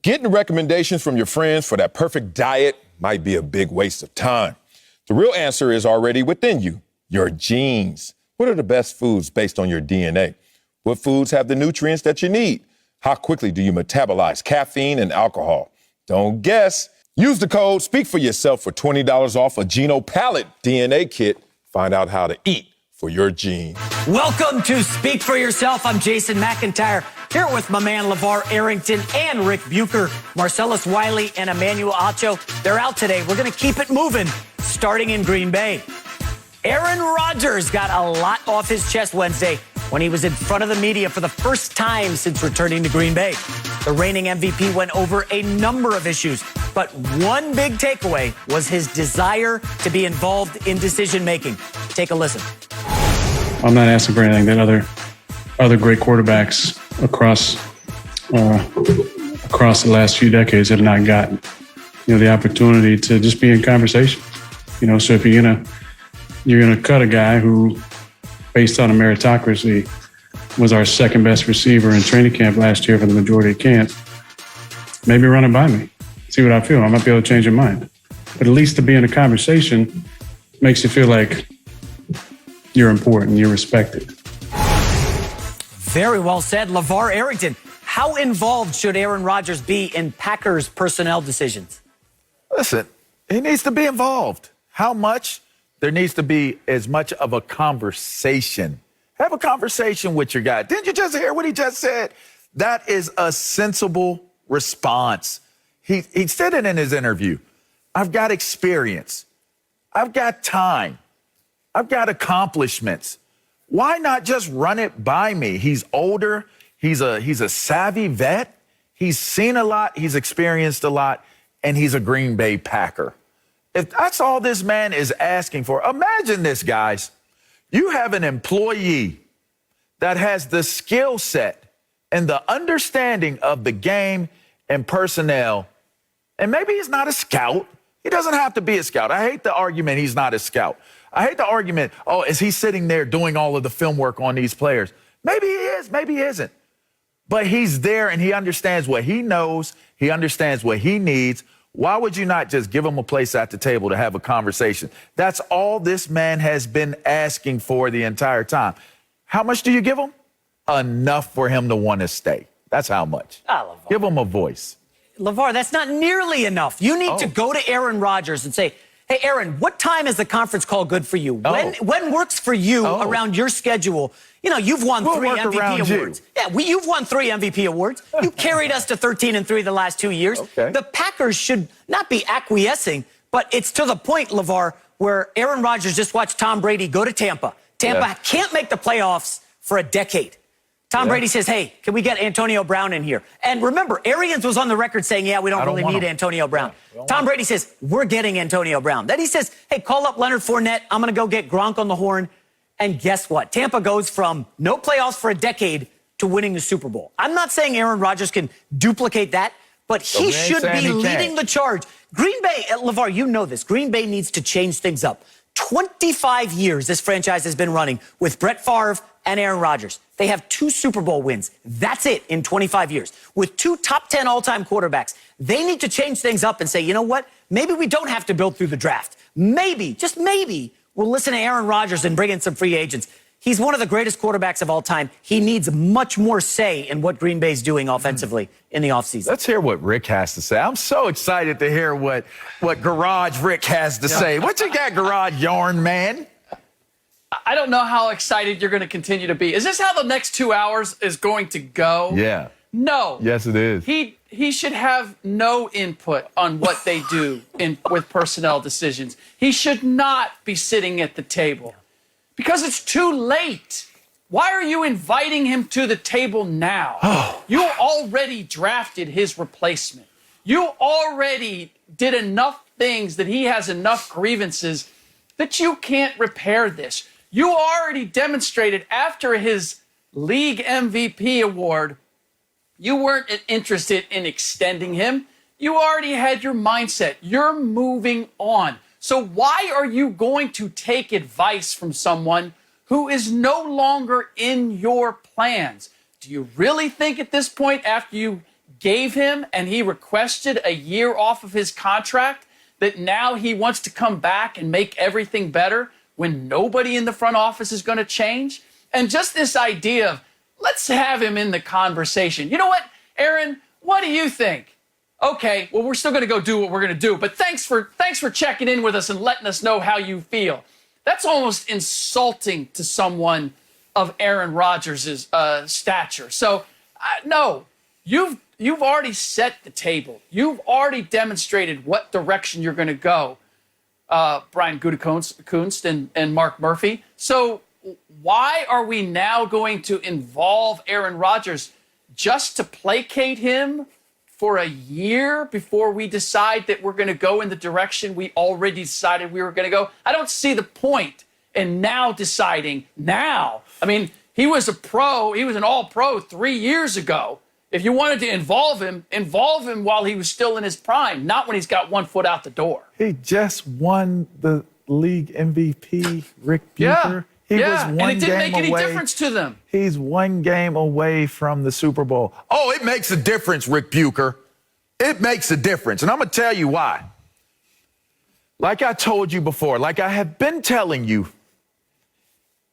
Getting recommendations from your friends for that perfect diet might be a big waste of time. The real answer is already within you, your genes. What are the best foods based on your DNA? What foods have the nutrients that you need? How quickly do you metabolize caffeine and alcohol? Don't guess. Use the code Speak For Yourself for $20 off a GenoPalette DNA kit. Find out how to eat for your genes. Welcome to Speak For Yourself. I'm Jason McIntyre, here with my man LeVar Arrington and Rick Bucher, Marcellus Wiley and Emmanuel Acho. They're out today. We're going to keep it moving, starting in Green Bay. Aaron Rodgers got a lot off his chest Wednesday when he was in front of the media for the first time since returning to Green Bay. The reigning MVP went over a number of issues, but one big takeaway was his desire to be involved in decision-making. Take a listen. I'm not asking for anything that other great quarterbacks across the last few decades have not gotten. You know, the opportunity to just be in conversation. You know, so if you're gonna cut a guy who, based on a meritocracy, was our second best receiver in training camp last year for the majority of camp, maybe run it by me, see what I feel. I might be able to change your mind. But at least to be in a conversation makes you feel like you're important, you're respected. Very well said. LeVar Arrington, how involved should Aaron Rodgers be in Packers personnel decisions? Listen, he needs to be involved. How much? There needs to be as much of a conversation. Have a conversation with your guy. Didn't you just hear what he just said? That is a sensible response. He said it in his interview. I've got experience. I've got time. I've got accomplishments. Why not just run it by me? He's older. He's a savvy vet. He's seen a lot. He's experienced a lot. And he's a Green Bay Packer. If that's all this man is asking for, imagine this, guys. You have an employee that has the skill set and the understanding of the game and personnel. And maybe he's not a scout. He doesn't have to be a scout. I hate the argument he's not a scout. I hate the argument, oh, is he sitting there doing all of the film work on these players? Maybe he is, maybe he isn't. But he's there and he understands what he knows. He understands what he needs. Why would you not just give him a place at the table to have a conversation? That's all this man has been asking for the entire time. How much do you give him? Enough for him to want to stay. That's how much. Give him a voice. LeVar, that's not nearly enough. You need to go to Aaron Rodgers and say, hey, Aaron, what time is the conference call good for you? When works for you around your schedule? You know, you've won 3 MVP awards. Yeah, you've won 3 MVP awards. You carried us to 13-3 the last 2 years. Okay. The Packers should not be acquiescing, but it's to the point, LeVar, where Aaron Rodgers just watched Tom Brady go to Tampa. Tampa can't make the playoffs for a decade. Tom Brady says, hey, can we get Antonio Brown in here? And remember, Arians was on the record saying, yeah, we don't really need Antonio Brown. Tom Brady says, we're getting Antonio Brown. Then he says, hey, call up Leonard Fournette. I'm going to go get Gronk on the horn. And guess what? Tampa goes from no playoffs for a decade to winning the Super Bowl. I'm not saying Aaron Rodgers can duplicate that, but he should be leading the charge. Green Bay, LeVar, you know this. Green Bay needs to change things up. 25 years this franchise has been running with Brett Favre and Aaron Rodgers. They have 2 Super Bowl wins. That's it in 25 years. With 2 top 10 all-time quarterbacks, they need to change things up and say, you know what? Maybe we don't have to build through the draft. Maybe, just maybe, we'll listen to Aaron Rodgers and bring in some free agents. He's one of the greatest quarterbacks of all time. He needs much more say in what Green Bay's doing offensively in the offseason. Let's hear what Rick has to say. I'm so excited to hear what Garage Rick has to say. What you got, Garage Yarn Man? I don't know how excited you're going to continue to be. Is this how the next 2 hours is going to go? Yeah. No. Yes, it is. He should have no input on what they do with personnel decisions. He should not be sitting at the table because it's too late. Why are you inviting him to the table now? You already drafted his replacement. You already did enough things that he has enough grievances that you can't repair this. You already demonstrated after his league MVP award, you weren't interested in extending him. You already had your mindset. You're moving on. So why are you going to take advice from someone who is no longer in your plans? Do you really think at this point, after you gave him and he requested a year off of his contract, that now he wants to come back and make everything better when nobody in the front office is going to change? And just this idea of, let's have him in the conversation. You know what, Aaron, what do you think? Okay, well, we're still going to go do what we're going to do, but thanks for checking in with us and letting us know how you feel. That's almost insulting to someone of Aaron Rodgers' stature. So, no, you've already set the table. You've already demonstrated what direction you're going to go, Brian Gutekunst and Mark Murphy. So why are we now going to involve Aaron Rodgers just to placate him for a year before we decide that we're going to go in the direction we already decided we were going to go? I don't see the point in now deciding now. I mean, he was a pro. He was an all-pro 3 years ago. If you wanted to involve him while he was still in his prime, not when he's got 1 foot out the door. He just won the league MVP, Rick Bucher. He was one and it didn't game make any away. difference to them. He's 1 game away from the Super Bowl. Oh, it makes a difference, Rick Bucher. It makes a difference. And I'm going to tell you why. Like I told you before, like I have been telling you,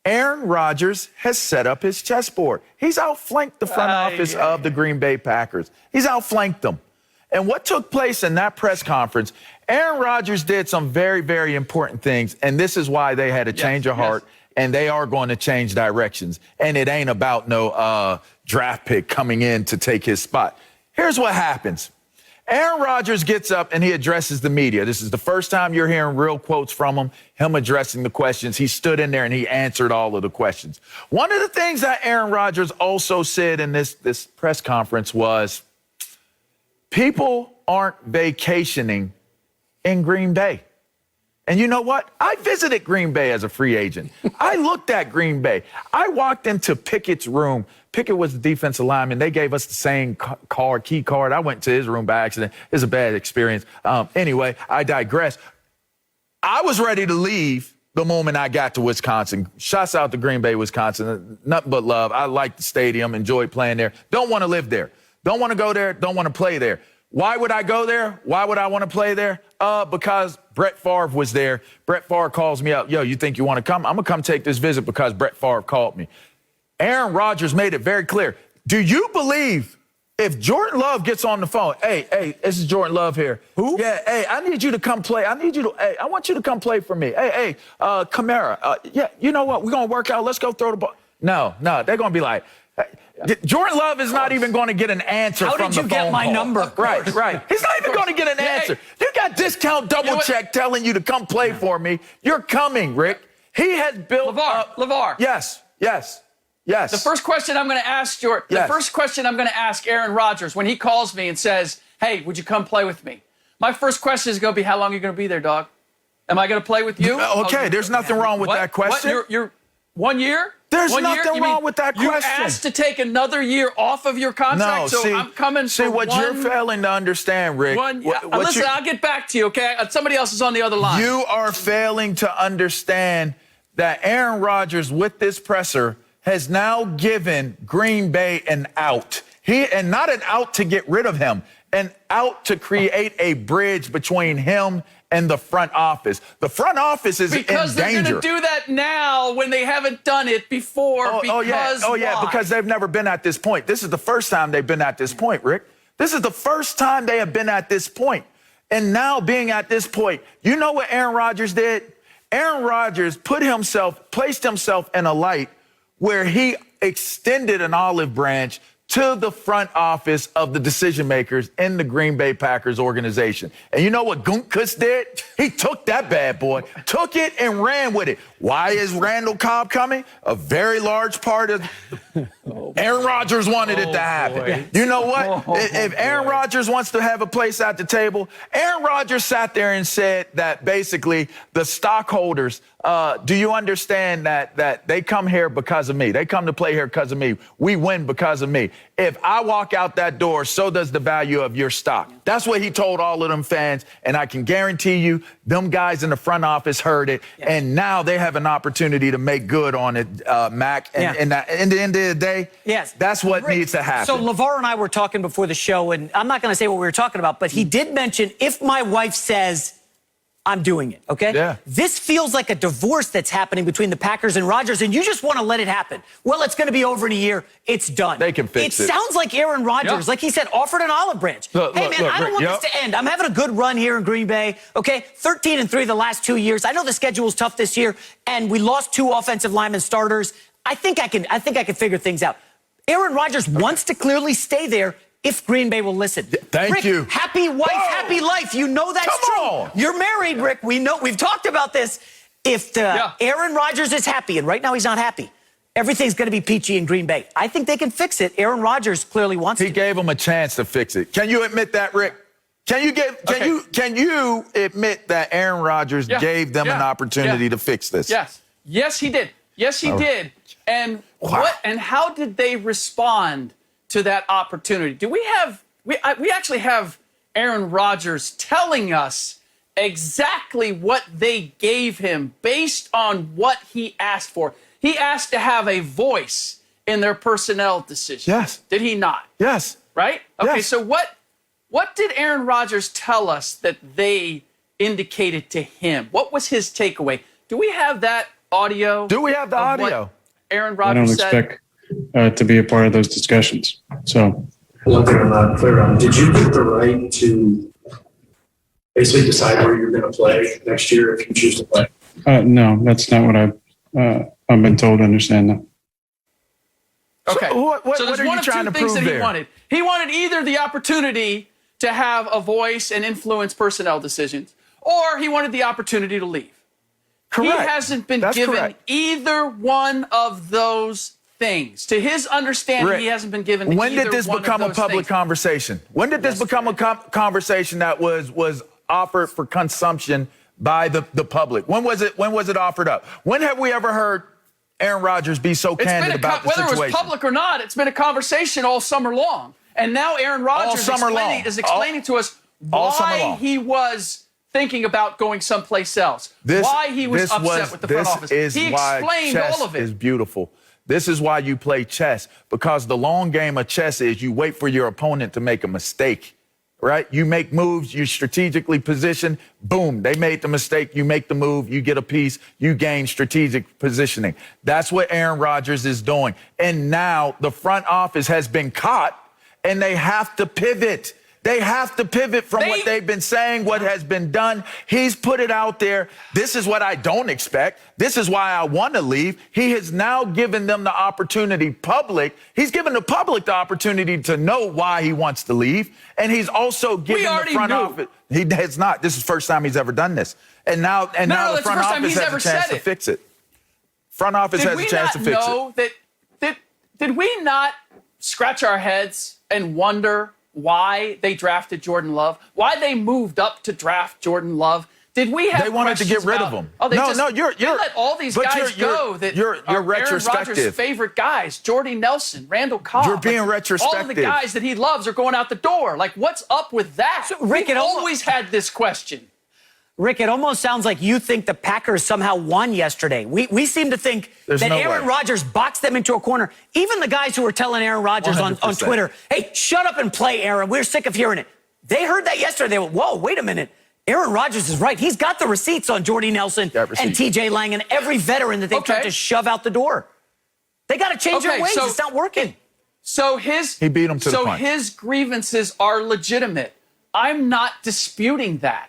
Aaron Rodgers has set up his chessboard. He's outflanked the front office of the Green Bay Packers. He's outflanked them. And what took place in that press conference, Aaron Rodgers did some very, very important things, and this is why they had a change of heart, and they are going to change directions. And it ain't about no draft pick coming in to take his spot. Here's what happens. Aaron Rodgers gets up and he addresses the media. This is the first time you're hearing real quotes from him addressing the questions. He stood in there and he answered all of the questions. One of the things that Aaron Rodgers also said in this press conference was, people aren't vacationing in Green Bay. And you know what? I visited Green Bay as a free agent. I looked at Green Bay. I walked into Pickett's room. Pickett was the defensive lineman. They gave us the same key card. I went to his room by accident. It was a bad experience. Anyway, I digress. I was ready to leave the moment I got to Wisconsin. Shouts out to Green Bay, Wisconsin. Nothing but love. I like the stadium, enjoyed playing there. Don't want to live there. Don't want to go there. Don't want to play there. Why would I go there? Why would I want to play there? Because Brett Favre was there. Brett Favre calls me up. Yo, you think you want to come? I'm going to come take this visit because Brett Favre called me. Aaron Rodgers made it very clear. Do you believe if Jordan Love gets on the phone, hey, this is Jordan Love here. Who? Yeah, hey, I need you to come play. I want you to come play for me. Hey, Kamara. Yeah, you know what? We're going to work out. Let's go throw the ball. No, they're going to be like, Jordan Love is not even going to get an answer from the phone call. How did you get my number? Right. He's not even going to get an answer. You got discount double check telling you to come play for me. You're coming, Rick. He has built LeVar. Yes. The first question I'm going to ask Aaron Rodgers when he calls me and says, "Hey, would you come play with me?" My first question is going to be, "How long are you going to be there, dog? Am I going to play with you?" Okay, there's nothing wrong with that question. You're 1 year? There's nothing wrong with that question. You asked to take another year off of your contract, I'm coming for what you're failing to understand, Rick. Listen, I'll get back to you, okay? Somebody else is on the other line. You are failing to understand that Aaron Rodgers, with this presser, has now given Green Bay an out. And not an out to get rid of him, an out to create a bridge between him and the front office. The front office is in danger. Because they're going to do that now when they haven't done it before. Why? Because they've never been at this point. This is the first time they've been at this point, Rick. This is the first time they have been at this point. And now being at this point, you know what Aaron Rodgers did? Aaron Rodgers placed himself in a light where he extended an olive branch to the front office of the decision makers in the Green Bay Packers organization. And you know what Gutekunst did? He took that bad boy, took it and ran with it. Why is Randall Cobb coming? A very large part of Aaron Rodgers wanted it to happen. Boy. You know what? If Aaron Rodgers wants to have a place at the table, Aaron Rodgers sat there and said that basically the stockholders, do you understand that they come here because of me? They come to play here because of me. We win because of me. If I walk out that door, so does the value of your stock. That's what he told all of them fans, and I can guarantee you them guys in the front office heard it, and now they have an opportunity to make good on it, Mac. And the end of the day, yes, that's what Rick, needs to happen. So LeVar and I were talking before the show, and I'm not going to say what we were talking about, but he did mention, if my wife says, I'm doing it, okay? Yeah. This feels like a divorce that's happening between the Packers and Rodgers, and you just want to let it happen. Well, it's going to be over in a year. It's done. They can fix it. It sounds like Aaron Rodgers, like he said, offered an olive branch. Look, hey, look, man, look, I don't Rick, want this to end. I'm having a good run here in Green Bay, okay? 13-3 the last 2 years. I know the schedule's tough this year, and we lost 2 offensive lineman starters. I think I can figure things out. Aaron Rodgers wants to clearly stay there if Green Bay will listen. Thank Rick, you. Happy wife, happy life. You know that's Come true. on. You're married, Rick. We know. We've talked about this. If Aaron Rodgers is happy, and right now he's not happy, everything's going to be peachy in Green Bay. I think they can fix it. Aaron Rodgers clearly wants to. He gave him a chance to fix it. Can you admit that, Rick? Can you admit that Aaron Rodgers gave them an opportunity to fix this? Yes. Yes, he did. Yes, he did. And how did they respond to that opportunity? Do we have we actually have Aaron Rodgers telling us exactly what they gave him based on what he asked for. He asked to have a voice in their personnel decisions. Yes. Did he not? Yes. Right? Okay, Yes. so what did Aaron Rodgers tell us that they indicated to him? What was his takeaway? Do we have that audio? Do we have the of what audio? Aaron I don't Rodgers said? expect to be a part of those discussions. So One thing I'm not clear on, did you get the right to basically decide where you're going to play next year if you choose to play? no, that's not what I've been told to understand. Now. Okay. So what there's are one you of trying two to things prove that there? he wanted. He wanted either the opportunity to have a voice and influence personnel decisions, or he wanted the opportunity to leave. Correct. He hasn't been That's given correct. either one of those things. To his understanding, Rick, he hasn't been given when either did this one become of a those public things. conversation? When did this become a conversation that was offered for consumption by the public? When was it offered up? When have we ever heard Aaron Rodgers be so candid about the Whether situation? it was public or not, it's been a conversation all summer long. And now Aaron Rodgers is explaining to us why he was thinking about going someplace else. Why he was upset with the front office. He explained all of it. This is beautiful. This is why you play chess, because the long game of chess is you wait for your opponent to make a mistake, right? You make moves, you strategically position, boom, they made the mistake, you make the move, you get a piece, you gain strategic positioning. That's what Aaron Rodgers is doing. And now the front office has been caught, and they have to pivot. They have to pivot from what they've been saying, what has been done. He's put it out there. This is what I don't expect. This is why I want to leave. He has now given them the opportunity, He's given the public the opportunity to know why he wants to leave. And he's also given the front office. He has not. This is the first time he's ever done this. And now the front office has a chance to fix it. Front office has a chance to fix it. Did we not scratch our heads and wonder why they drafted Jordan Love, why they moved up to draft Jordan Love? Did we have? They wanted to get rid of him. Oh, they let all these guys go. You're Aaron retrospective. Rodgers' favorite guys, Jordy Nelson, Randall Cobb. You're being retrospective. All of the guys that he loves are going out the door. Like, what's up with that? So, Rick, We've always had this question. Rick, it almost sounds like you think the Packers somehow won yesterday. We seem to think that Aaron Rodgers boxed them into a corner. Even the guys who were telling Aaron Rodgers on Twitter, hey, shut up and play, Aaron. We're sick of hearing it. They heard that yesterday. They went, whoa, wait a minute. Aaron Rodgers is right. He's got the receipts on Jordy Nelson and TJ Lang and every veteran that they tried to shove out the door. They got to change their ways. It's not working. So he beat him to the punch. His grievances are legitimate. I'm not disputing that.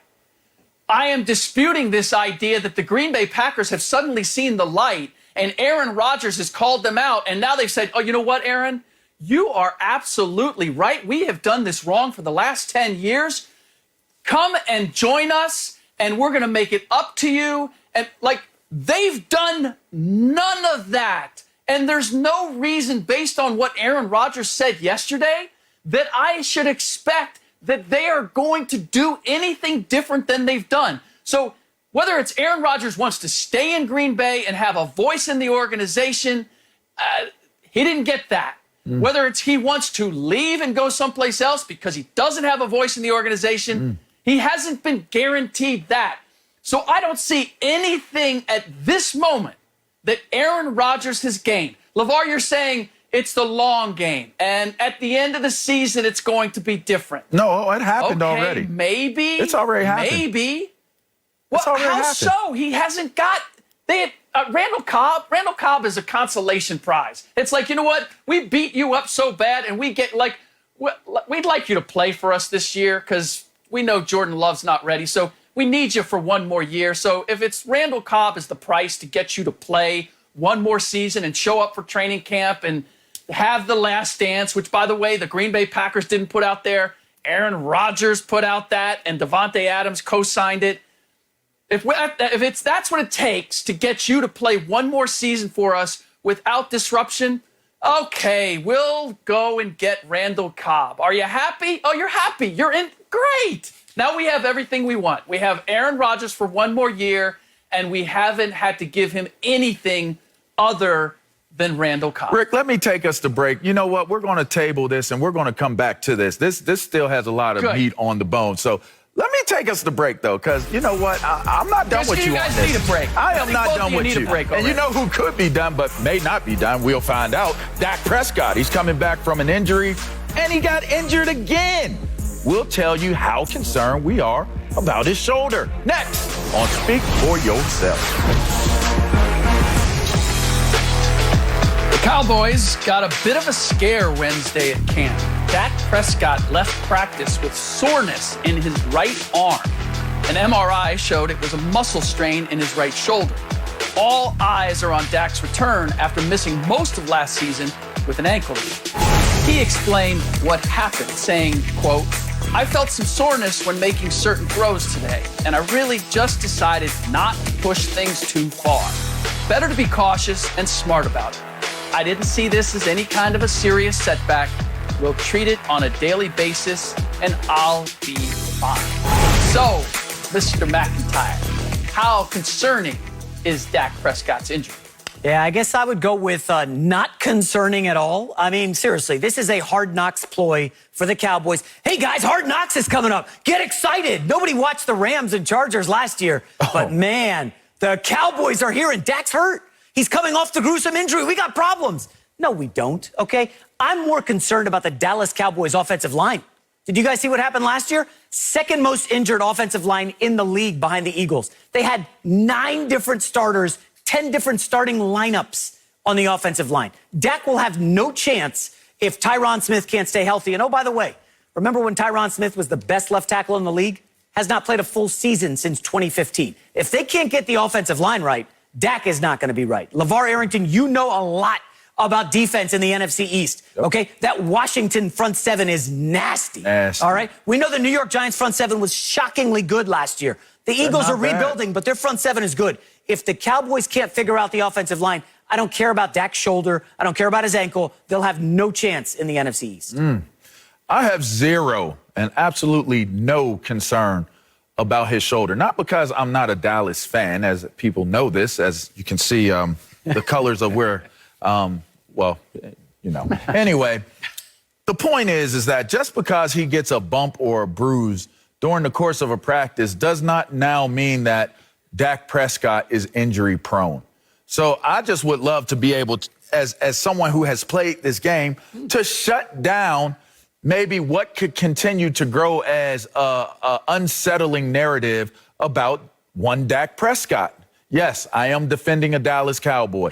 I am disputing this idea that the Green Bay Packers have suddenly seen the light and Aaron Rodgers has called them out. And now they've said, oh, you know what, Aaron? You are absolutely right. We have done this wrong for the last 10 years. Come and join us, and we're going to make it up to you. And, they've done none of that. And there's no reason, based on what Aaron Rodgers said yesterday, that I should expect that they are going to do anything different than they've done. So whether it's Aaron Rodgers wants to stay in Green Bay and have a voice in the organization, he didn't get that. Whether it's he wants to leave and go someplace else because he doesn't have a voice in the organization, he hasn't been guaranteed that. So I don't see anything at this moment that Aaron Rodgers has gained. LeVar, you're saying It's the long game. And at the end of the season, it's going to be different. No, it happened Okay, already. maybe. It's already happened. Maybe. It's already how happened. so? He hasn't got. Randall Cobb. Randall Cobb is a consolation prize. It's like, you know what? We beat you up so bad, and we get like, we'd like you to play for us this year because we know Jordan Love's not ready. So we need you for one more year. So if it's Randall Cobb is the price to get you to play one more season and show up for training camp and have the last dance, which, by the way, the Green Bay Packers didn't put out there. Aaron Rodgers put out that, and Davante Adams co-signed it. If that's what it takes to get you to play one more season for us without disruption, okay, we'll go and get Randall Cobb. Are you happy? Oh, you're happy. You're in. Great. Now we have everything we want. We have Aaron Rodgers for one more year, and we haven't had to give him anything other than Randall Cobb. Rick, let me take us to break. You know what? We're going to table this, and we're going to come back to this. This still has a lot of meat on the bone. So let me take us to break, though, because you know what? I'm not done with you on this. You guys need a break. I am not done with you. A break and you know who could be done but may not be done? We'll find out. Dak Prescott. He's coming back from an injury, and he got injured again. We'll tell you how concerned we are about his shoulder. Next on Speak for Yourself. The Cowboys got a bit of a scare Wednesday at camp. Dak Prescott left practice with soreness in his right arm. An MRI showed it was a muscle strain in his right shoulder. All eyes are on Dak's return after missing most of last season with an ankle injury. He explained what happened, saying, quote, "I felt some soreness when making certain throws today, and I really just decided not to push things too far. Better to be cautious and smart about it. I didn't see this as any kind of a serious setback. We'll treat it on a daily basis, and I'll be fine." So, Mr. McIntyre, how concerning is Dak Prescott's injury? Yeah, I guess I would go with not concerning at all. I mean, seriously, this is a Hard Knocks ploy for the Cowboys. Hey, guys, Hard Knocks is coming up. Get excited. Nobody watched the Rams and Chargers last year. But, man, the Cowboys are here, and Dak's hurt. He's coming off the gruesome injury. We got problems. No, we don't, okay? I'm more concerned about the Dallas Cowboys offensive line. Did you guys see what happened last year? Second most injured offensive line in the league behind the Eagles. They had 9 different starters, 10 different starting lineups on the offensive line. Dak will have no chance if Tyron Smith can't stay healthy. And oh, by the way, remember when Tyron Smith was the best left tackle in the league? Has not played a full season since 2015. If they can't get the offensive line right, Dak is not going to be right. LeVar Arrington, you know a lot about defense in the NFC East, okay? That Washington front seven is nasty, all right? We know the New York Giants front seven was shockingly good last year. The Eagles are rebuilding, but their front seven is good. If the Cowboys can't figure out the offensive line, I don't care about Dak's shoulder. I don't care about his ankle. They'll have no chance in the NFC East. I have zero and absolutely no concern about his shoulder. Not because I'm not a Dallas fan, as people know this, as you can see the colors of where, well, you know. Anyway, the point is that just because he gets a bump or a bruise during the course of a practice does not now mean that Dak Prescott is injury prone. So I just would love to be able to, as someone who has played this game, to shut down maybe what could continue to grow as a unsettling narrative about one Dak Prescott. Yes, I am defending a Dallas Cowboy.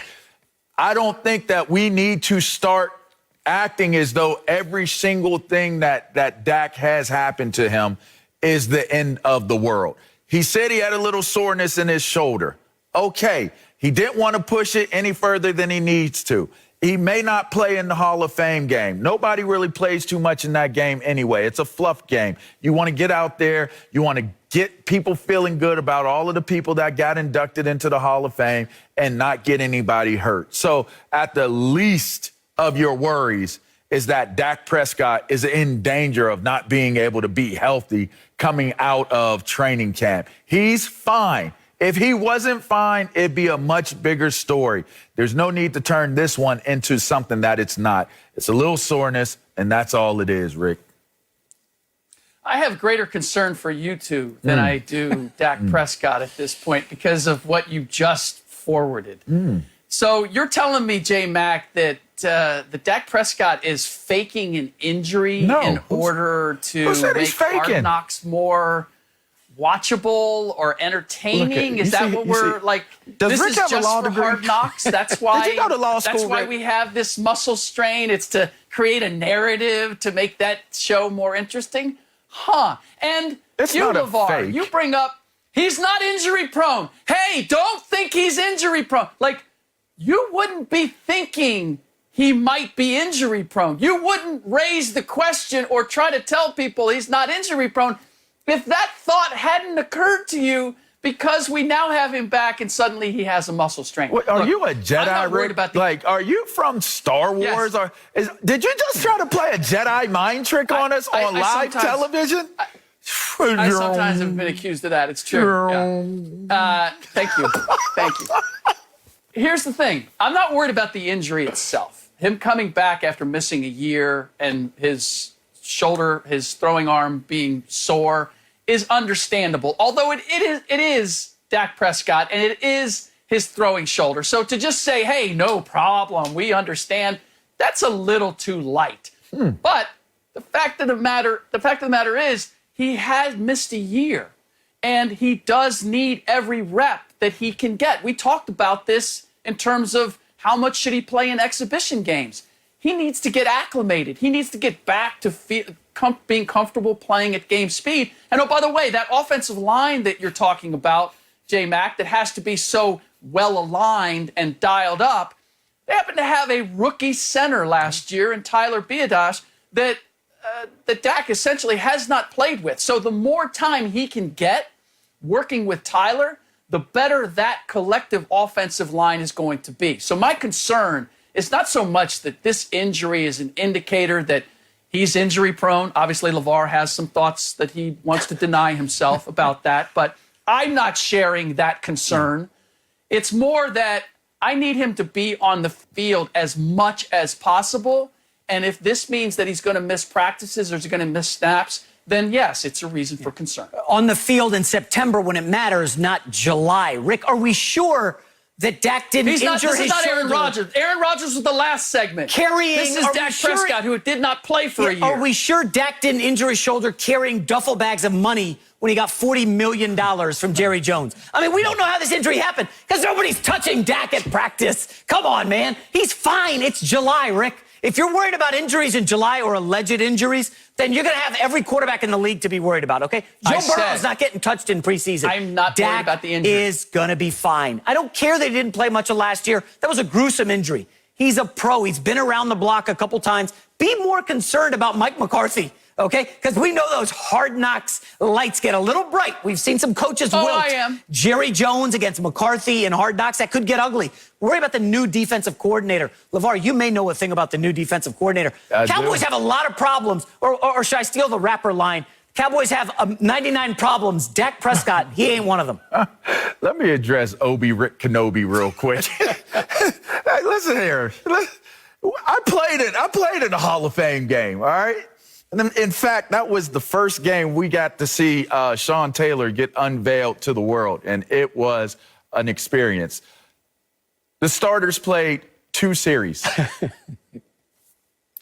I don't think that we need to start acting as though every single thing that Dak has happened to him is the end of the world. He said he had a little soreness in his shoulder. Okay, he didn't want to push it any further than he needs to. He may not play in the Hall of Fame game. Nobody really plays too much in that game anyway. It's a fluff game. You want to get out there. You want to get people feeling good about all of the people that got inducted into the Hall of Fame and not get anybody hurt. So at the least of your worries is that Dak Prescott is in danger of not being able to be healthy coming out of training camp. He's fine. If he wasn't fine, it'd be a much bigger story. There's no need to turn this one into something that it's not. It's a little soreness, and that's all it is, Rick. I have greater concern for you two than I do Dak Prescott at this point because of what you just forwarded. So you're telling me, J-Mac, that Dak Prescott is faking an injury in order to make Hard Knocks more watchable or entertaining? Is that what we're like? This is just for Hard Knocks. That's why. Did you go to law school? That's why we have this muscle strain. It's to create a narrative to make that show more interesting, huh? And it's you, not a LeVar, fake. you bring up he's not injury prone. Hey, don't think he's injury prone. Like, you wouldn't be thinking he might be injury prone. You wouldn't raise the question or try to tell people he's not injury prone if that thought hadn't occurred to you, because we now have him back and suddenly he has a muscle strain. Wait, are you a Jedi, I'm not worried Rick? about the... Like, are you from Star Wars? Yes. Did you just try to play a Jedi mind trick on us on live television? I sometimes have been accused of that. It's true. Yeah. Thank you. Thank you. Here's the thing. I'm not worried about the injury itself. Him coming back after missing a year and his shoulder, his throwing arm being sore is understandable. Although it is Dak Prescott and it is his throwing shoulder. So to just say, hey, no problem, we understand, that's a little too light. But the fact of the matter is he has missed a year and he does need every rep that he can get. We talked about this in terms of how much should he play in exhibition games. He needs to get acclimated. He needs to get back to being comfortable playing at game speed. And oh, by the way, that offensive line that you're talking about, J-Mac, that has to be so well aligned and dialed up, they happen to have a rookie center last year in Tyler Biadasz that Dak essentially has not played with. So the more time he can get working with Tyler, the better that collective offensive line is going to be. So my concern is not so much that this injury is an indicator that he's injury prone. Obviously, LeVar has some thoughts that he wants to deny himself about that, but I'm not sharing that concern. It's more that I need him to be on the field as much as possible. And if this means that he's going to miss practices or he's going to miss snaps, then yes, it's a reason for concern. On the field in September when it matters, not July. Rick, are we sure that Dak didn't injure his shoulder? This is not Aaron Rodgers. Aaron Rodgers was the last segment. This is Dak Prescott, who did not play for a year. Are we sure Dak didn't injure his shoulder carrying duffel bags of money when he got $40 million from Jerry Jones? I mean, we don't know how this injury happened because nobody's touching Dak at practice. Come on, man. He's fine. It's July, Rick. If you're worried about injuries in July or alleged injuries, then you're going to have every quarterback in the league to be worried about, okay? Joe Burrow's not getting touched in preseason. I'm not worried about the injury. Dak is going to be fine. I don't care that he didn't play much of last year. That was a gruesome injury. He's a pro. He's been around the block a couple times. Be more concerned about Mike McCarthy, okay? Because we know those Hard Knocks lights get a little bright. We've seen some coaches wilt. I am. Jerry Jones against McCarthy in Hard Knocks. That could get ugly. Worry about the new defensive coordinator. LeVar, you may know a thing about the new defensive coordinator. Cowboys have a lot of problems. Or should I steal the rapper line? Cowboys have 99 problems. Dak Prescott, he ain't one of them. Let me address Rick Kenobi real quick. Hey, listen here. I played in a Hall of Fame game, all right? And in fact, that was the first game we got to see Sean Taylor get unveiled to the world, and it was an experience. The starters played 2 series.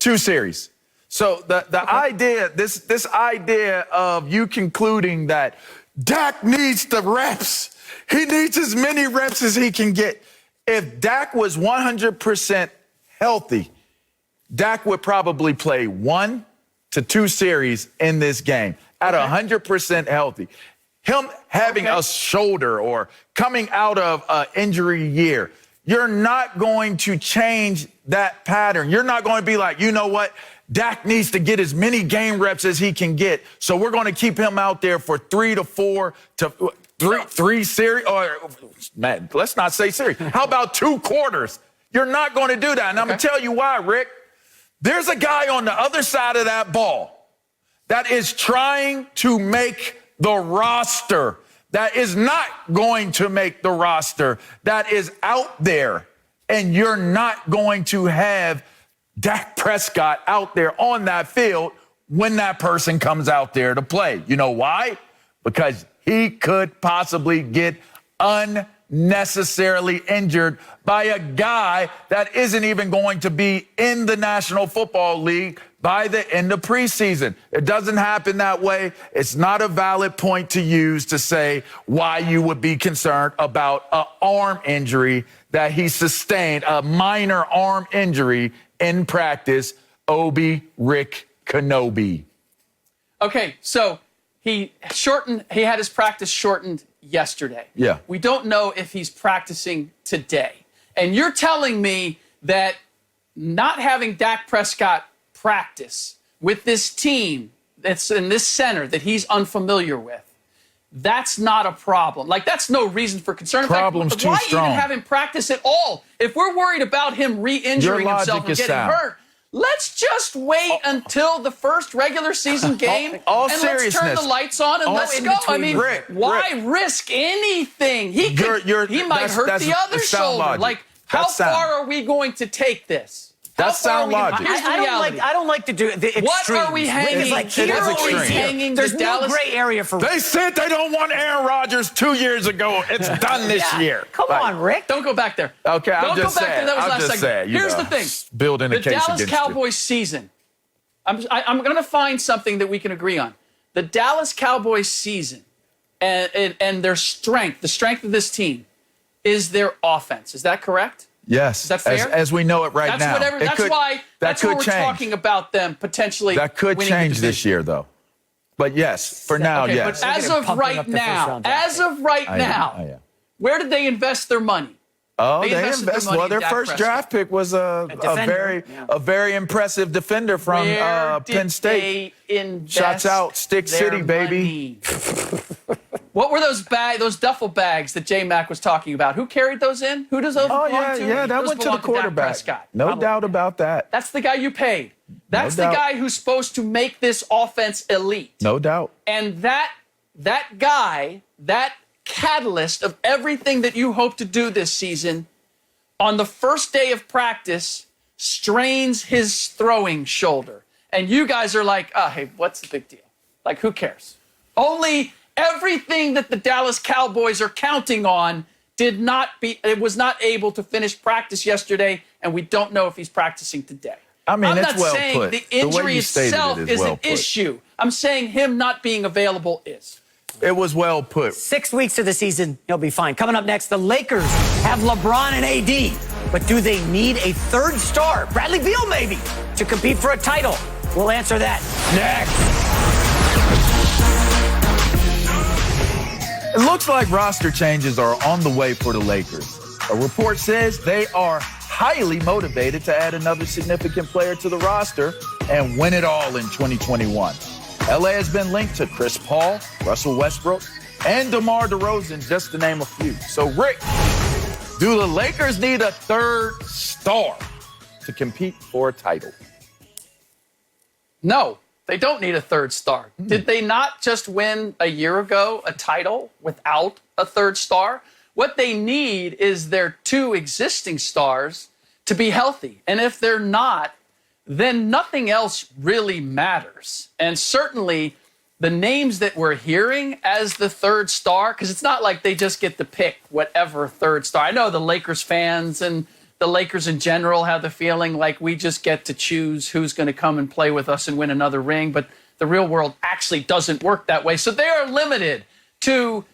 2 series. So the idea, this idea of you concluding that Dak needs the reps. He needs as many reps as he can get. If Dak was 100% healthy, Dak would probably play 1 to 2 series in this game at 100% healthy. Him having a shoulder or coming out of an injury year, you're not going to change that pattern. You're not going to be like, you know what? Dak needs to get as many game reps as he can get. So we're going to keep him out there for 3 to 4 to 3 series. Or, man, let's not say series. How about 2 quarters? You're not going to do that. And I'm going to tell you why, Rick. There's a guy on the other side of that ball that is trying to make the roster, that is not going to make the roster, that is out there, and you're not going to have Dak Prescott out there on that field when that person comes out there to play. You know why? Because he could possibly get necessarily injured by a guy that isn't even going to be in the National Football League by the end of preseason. It doesn't happen that way. It's not a valid point to use to say why you would be concerned about an arm injury that he sustained, a minor arm injury in practice. Rick Kenobi. Okay, so he had his practice shortened yesterday. Yeah. We don't know if he's practicing today. And you're telling me that not having Dak Prescott practice with this team that's in this center that he's unfamiliar with, that's not a problem. Like, that's no reason for concern. In Problem's fact, too why strong. even have him practice at all? If we're worried about him re-injuring himself or is getting sound. hurt, let's just wait until the first regular season game all and let's turn seriousness. the lights on and let's go. I mean, why risk anything? He might hurt the other shoulder. Logic. Like, how far are we going to take this? That's sound logic. Here's the reality. I don't like to do the extremes. What are we hanging? It's like It here is or extreme. here. Hanging There's the no Dallas- gray area for. They said they don't want Aaron Rodgers 2 years ago. It's done this year. Come on, Rick. Don't go back there. Okay, I'm Don't just go back saying. there. That was I'm last just segment. saying, you Here's know, the thing. building a The case Dallas against Cowboys season. I'm going to find something that we can agree on. The Dallas Cowboys season and their strength, the strength of this team, is their offense. Is that correct? Yes, Is that fair? as we know it right now. That's why we're talking about them potentially. That could winning the change this division. year, though. But yes, for now, Okay, yes. but as of right now, Yeah. where did they invest their money? Oh, They they invested their invest. money Well, in their Dak first Prescott. draft pick was a very impressive defender from Where Penn did State. they invest Shouts out, Stick their City, baby. money? What were those duffel bags that J-Mac was talking about? Who carried those in? Who does those Oh, belong to? yeah, that Those went to the belong Dak quarterback. Prescott. No Probably. doubt about that. That's the guy you paid. That's the doubt. guy who's supposed to make this offense elite. No doubt. And that guy, that catalyst of everything that you hope to do this season, on the first day of practice, strains his throwing shoulder. And you guys are like, oh, hey, what's the big deal? Like, who cares? Only everything that the Dallas Cowboys are counting on was not able to finish practice yesterday, and we don't know if he's practicing today. I mean, I'm it's not well saying put. the The way injury you stated it itself is is well an put. issue. I'm saying him not being available is. It was well put. 6 weeks of the season, he'll be fine. Coming up next, the Lakers have LeBron and AD, but do they need a third star, Bradley Beal maybe, to compete for a title? We'll answer that next. It looks like roster changes are on the way for the Lakers. A report says they are highly motivated to add another significant player to the roster and win it all in 2021. LA has been linked to Chris Paul, Russell Westbrook, and DeMar DeRozan, just to name a few. So, Rick, do the Lakers need a third star to compete for a title? No, they don't need a third star. Did they not just win a year ago a title without a third star? What they need is their two existing stars to be healthy. And if they're not, then nothing else really matters. And certainly the names that we're hearing as the third star, because it's not like they just get to pick whatever third star. I know the Lakers fans and the Lakers in general have the feeling like we just get to choose who's going to come and play with us and win another ring. But the real world actually doesn't work that way. So they are limited to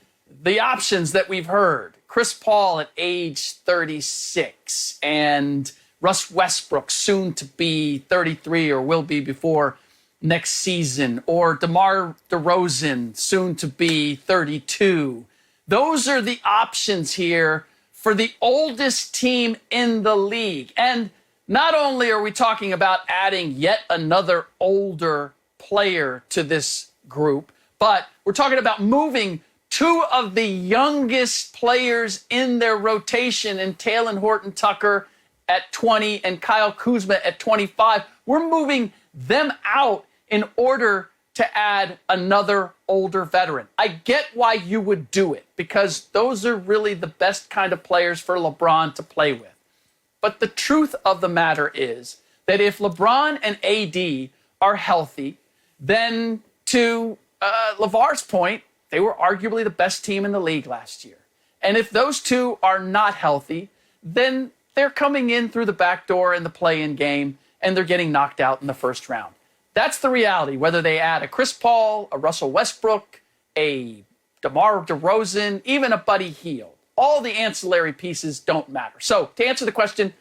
the options that we've heard. Chris Paul at age 36 and Russ Westbrook soon to be 33 or will be before next season, or DeMar DeRozan soon to be 32. Those are the options here for the oldest team in the league. And not only are we talking about adding yet another older player to this group, but we're talking about moving two of the youngest players in their rotation in Talen Horton-Tucker at 20 and Kyle Kuzma at 25. We're moving them out in order to add another older veteran. I get why you would do it, because those are really the best kind of players for LeBron to play with. But the truth of the matter is that if LeBron and AD are healthy, then to LeVar's point, they were arguably the best team in the league last year. And if those two are not healthy, then they're coming in through the back door in the play-in game, and they're getting knocked out in the first round. That's the reality, whether they add a Chris Paul, a Russell Westbrook, a DeMar DeRozan, even a Buddy Hield. All the ancillary pieces don't matter. So to answer the question,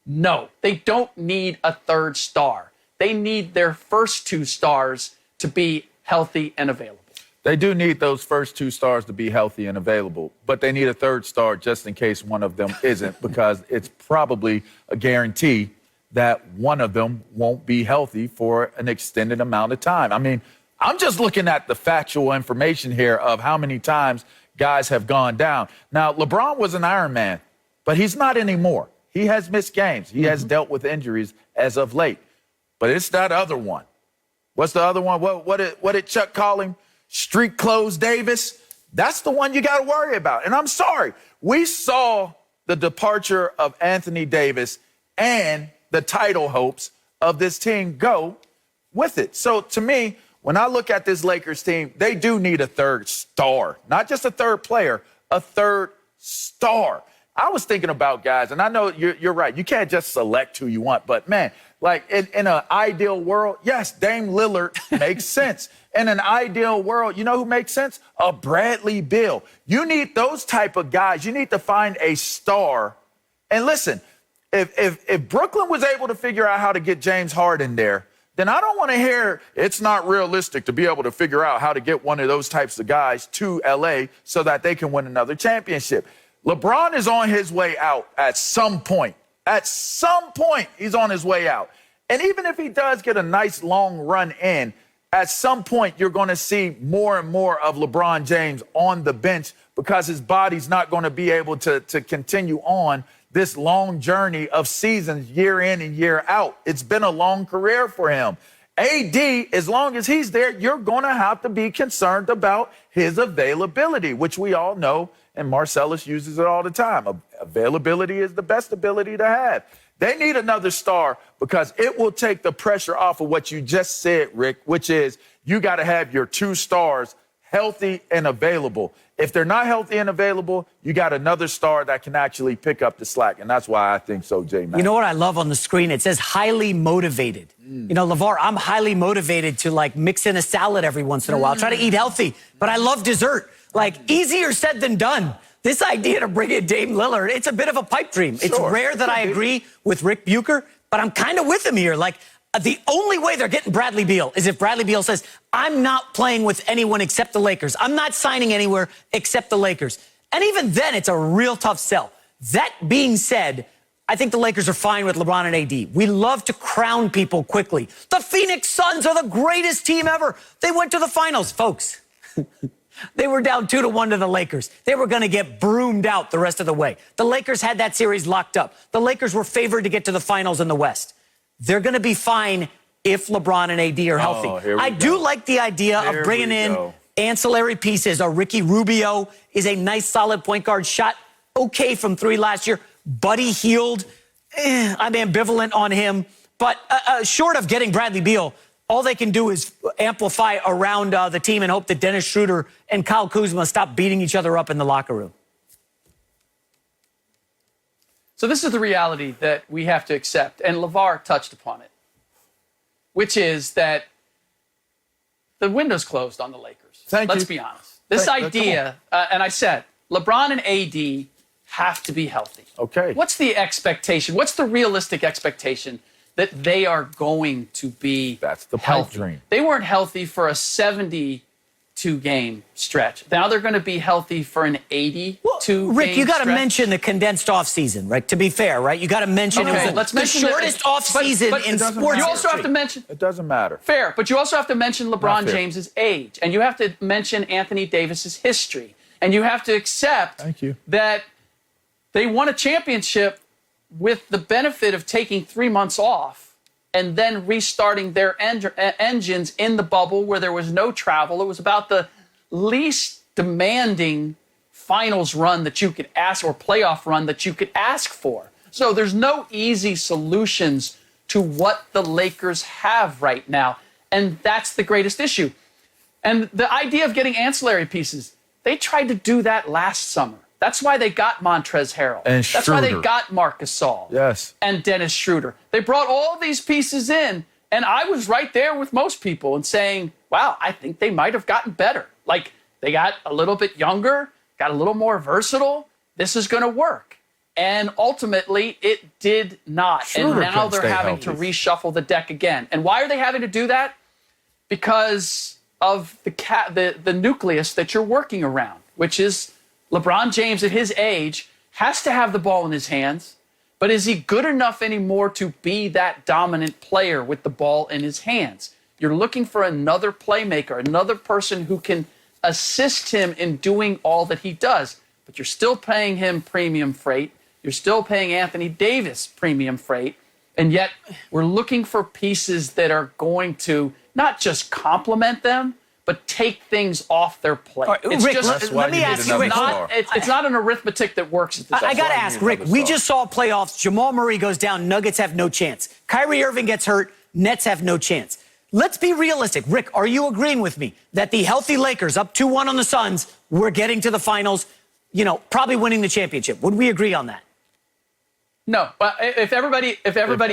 no, they don't need a third star. They need their first two stars to be healthy and available. They do need those first two stars to be healthy and available, but they need a third star just in case one of them isn't, because it's probably a guarantee that one of them won't be healthy for an extended amount of time. I mean, I'm just looking at the factual information here of how many times guys have gone down. Now, LeBron was an Iron Man, but he's not anymore. He has missed games. He has dealt with injuries as of late. But it's that other one. What's the other one? What did Chuck call him? Street Clothes Davis. That's the one you got to worry about. And I'm sorry. We saw the departure of Anthony Davis and the title hopes of this team go with it. So to me, when I look at this Lakers team, they do need a third star, not just a third player, a third star. I was thinking about guys, and I know you're right. You can't just select who you want, but man, like in an ideal world, yes, Dame Lillard makes sense. In an ideal world, you know who makes sense? A Bradley Beal. You need those type of guys. You need to find a star. And listen, if Brooklyn was able to figure out how to get James Harden there, then I don't want to hear it's not realistic to be able to figure out how to get one of those types of guys to LA so that they can win another championship. LeBron is on his way out at some point. At some point, he's on his way out. And even if he does get a nice long run in, at some point, you're going to see more and more of LeBron James on the bench because his body's not going to be able to continue on this long journey of seasons year in and year out. It's been a long career for him. AD, as long as he's there, you're going to have to be concerned about his availability, which we all know, and Marcellus uses it all the time. Availability is the best ability to have. They need another star because it will take the pressure off of what you just said, Rick, which is you got to have your two stars healthy and available. If they're not healthy and available, you got another star that can actually pick up the slack. And that's why I think so, J-Man. You know what I love on the screen? It says highly motivated. You know, LeVar, I'm highly motivated to like mix in a salad every once in a while, try to eat healthy, but I love dessert. Like easier said than done. This idea to bring in Dame Lillard, it's a bit of a pipe dream. It's rare that I agree with Rick Bucher, but I'm kind of with him here. Like, the only way they're getting Bradley Beal is if Bradley Beal says, I'm not playing with anyone except the Lakers. I'm not signing anywhere except the Lakers. And even then, it's a real tough sell. That being said, I think the Lakers are fine with LeBron and AD. We love to crown people quickly. The Phoenix Suns are the greatest team ever. They went to the finals, folks. They were down 2-1 to the Lakers. They were going to get broomed out the rest of the way. The Lakers had that series locked up. The Lakers were favored to get to the finals in the West. They're going to be fine if LeBron and AD are healthy. I do like the idea of bringing in ancillary pieces. Ricky Rubio is a nice, solid point guard. Shot okay from three last year. Buddy Hield, I'm ambivalent on him. But short of getting Bradley Beal, all they can do is amplify around the team and hope that Dennis Schroeder and Kyle Kuzma stop beating each other up in the locker room. So this is the reality that we have to accept, and LeVar touched upon it, which is that the window's closed on the Lakers. Let's be honest. This idea, and I said, LeBron and AD have to be healthy. Okay. What's the expectation? What's the realistic expectation that they are going to be That's the healthy? pipe dream. They weren't healthy for a 72-game stretch. Now they're going to be healthy for an 82-game Rick, you got to stretch. mention the condensed offseason, right? To be fair, right? You got to mention it was the shortest offseason in sports. You also have to mention it doesn't matter. Fair, but you also have to mention LeBron James's age, and you have to mention Anthony Davis's history, and you have to accept that they won a championship with the benefit of taking 3 months off and then restarting their engines in the bubble where there was no travel. It was about the least demanding finals run that you could ask, or playoff run that you could ask for. So there's no easy solutions to what the Lakers have right now. And that's the greatest issue. And the idea of getting ancillary pieces, they tried to do that last summer. That's why they got Montrezl Harrell. And That's why they Schroeder. got Marc Gasol. Yes. And Dennis Schroeder. They brought all these pieces in, and I was right there with most people and saying, wow, I think they might have gotten better. Like, they got a little bit younger, got a little more versatile. This is going to work. And ultimately, it did not. Schroeder And now couldn't they're stay having to healthy. reshuffle the deck again. And why are they having to do that? Because of the nucleus that you're working around, which is LeBron James at his age has to have the ball in his hands, but is he good enough anymore to be that dominant player with the ball in his hands? You're looking for another playmaker, another person who can assist him in doing all that he does, but you're still paying him premium freight. You're still paying Anthony Davis premium freight, and yet we're looking for pieces that are going to not just complement them, but take things off their plate. All right, It's Rick, just let me ask you, Rick. it's not an arithmetic that works at this I got to level. ask, Rick, we just saw playoffs. Jamal Murray goes down. Nuggets have no chance. Kyrie Irving gets hurt. Nets have no chance. Let's be realistic. Rick, are you agreeing with me that the healthy Lakers, up 2-1 on the Suns, were getting to the finals, probably winning the championship? Would we agree on that? No, but if everybody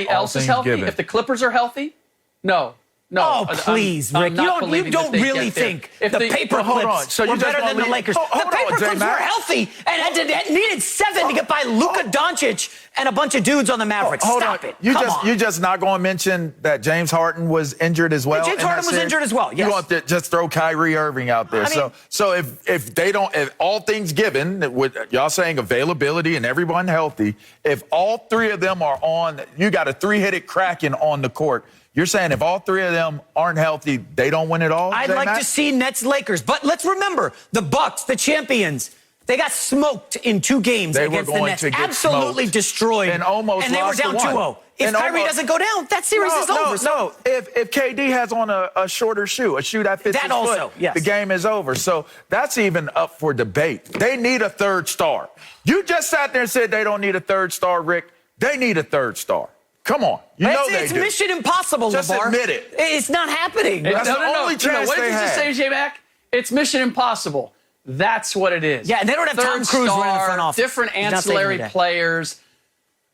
all else is things healthy, given. if the Clippers are healthy, no. Oh, please, I'm Rick. not You believing that don't they really get there. think If the the- paper hold on. clips So you were just better gonna than the leave- Lakers. Hold The on, paper clips were J-Mac. healthy and needed 7 to get by Luka Doncic and a bunch of dudes on the Mavericks. Hold Stop on. it. You Come on. you just not going to mention that James Harden was injured as well. James in Harden that was series? injured as well, yes. You want to just throw Kyrie Irving out there. I mean- so if all things given, with y'all saying availability and everyone healthy, if all three of them are on, you got a 3-headed Kraken on the court. You're saying if all three of them aren't healthy, they don't win it all? I'd J-Mac? like to see Nets Lakers. But let's remember, the Bucks, the champions, they got smoked in 2 games They were against the going Nets. to get Absolutely smoked destroyed. and almost And they were lost down to one. 2-0. If And Kyrie almost- doesn't go down, that series is over. No. If KD has on a shorter shoe, a shoe that fits That his also, foot, yes. the game is over. So that's even up for debate. They need a third star. You just sat there and said they don't need a third star, Rick. They need a third star. Come on. You know they It's do. mission impossible, Just LeVar. admit it. It's not happening. That's the only chance What did they you just had. say, J-Mac? It's mission impossible. That's what it is. Yeah, and they don't have Tom Third Cruise running the star, front office. different He's not saving ancillary the day. players.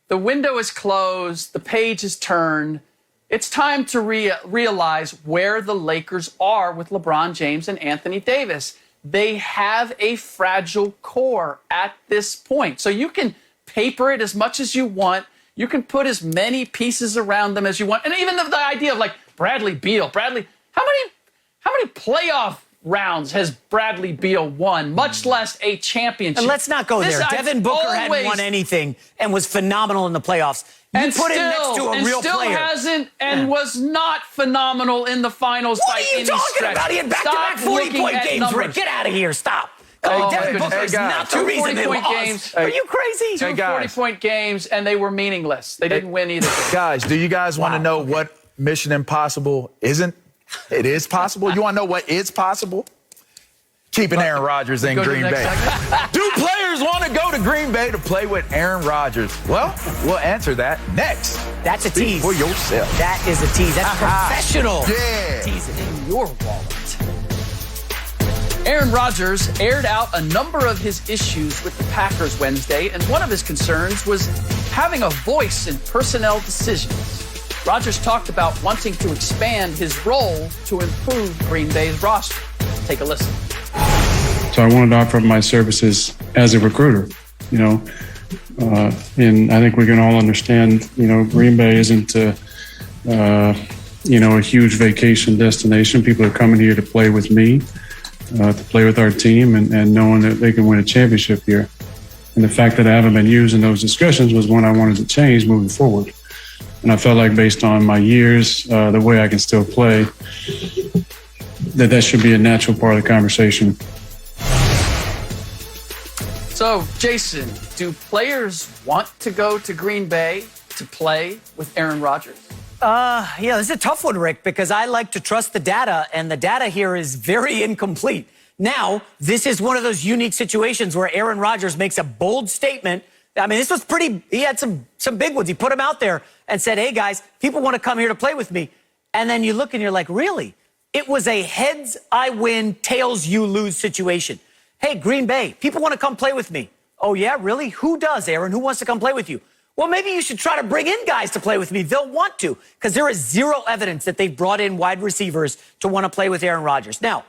The window is closed. The page is turned. It's time to realize where the Lakers are with LeBron James and Anthony Davis. They have a fragile core at this point. So you can paper it as much as you want. You can put as many pieces around them as you want. And even the idea of like Bradley Beal. How many playoff rounds has Bradley Beal won, much less a championship? And let's not go there. Devin Booker hadn't always- won anything and was phenomenal in the playoffs. You and put still, him next to a real still player. hasn't and was not phenomenal in the finals What by are you any talking stretch. about? He had back-to-back Stop looking 40-point at games, numbers. Rick. Get out of here. Stop. Oh, Devin my Booker goodness. is Hey, guys. not the reason they 40-point lost. games. Are you crazy? Two guys. 40-point games, and they were meaningless. They didn't win either. Guys, do you guys want to know what Mission Impossible isn't? It is possible. You want to know what is possible? Keeping Aaron Rodgers in Go to the Green next Bay. segment. Do players want to go to Green Bay to play with Aaron Rodgers? Well, we'll answer that next. That's a Speak tease. for yourself. That is a tease. That's professional. Yeah. Tease it in your wallet. Aaron Rodgers aired out a number of his issues with the Packers Wednesday, and one of his concerns was having a voice in personnel decisions. Rodgers talked about wanting to expand his role to improve Green Bay's roster. Take a listen. So I wanted to offer my services as a recruiter, and I think we can all understand, Green Bay isn't, a huge vacation destination. People are coming here to play with me, to play with our team and knowing that they can win a championship here. And the fact that I haven't been used in those discussions was one I wanted to change moving forward. And I felt like based on my years, the way I can still play, that should be a natural part of the conversation. So, Jason, do players want to go to Green Bay to play with Aaron Rodgers? Yeah, this is a tough one, Rick, because I like to trust the data, and the data here is very incomplete. Now, this is one of those unique situations where Aaron Rodgers makes a bold statement. I mean, this was he had some big ones. He put them out there and said, hey, guys, people want to come here to play with me. And then you look and you're like, really? It was a heads, I win, tails, you lose situation. Hey, Green Bay, people want to come play with me. Oh, yeah, really? Who does, Aaron? Who wants to come play with you? Well, maybe you should try to bring in guys to play with me. They'll want to, because there is zero evidence that they've brought in wide receivers to want to play with Aaron Rodgers. Now,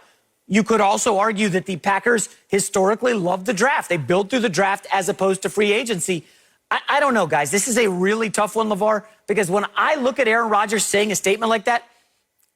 you could also argue that the Packers historically love the draft. They build through the draft as opposed to free agency. I don't know, guys. This is a really tough one, LeVar, because when I look at Aaron Rodgers saying a statement like that,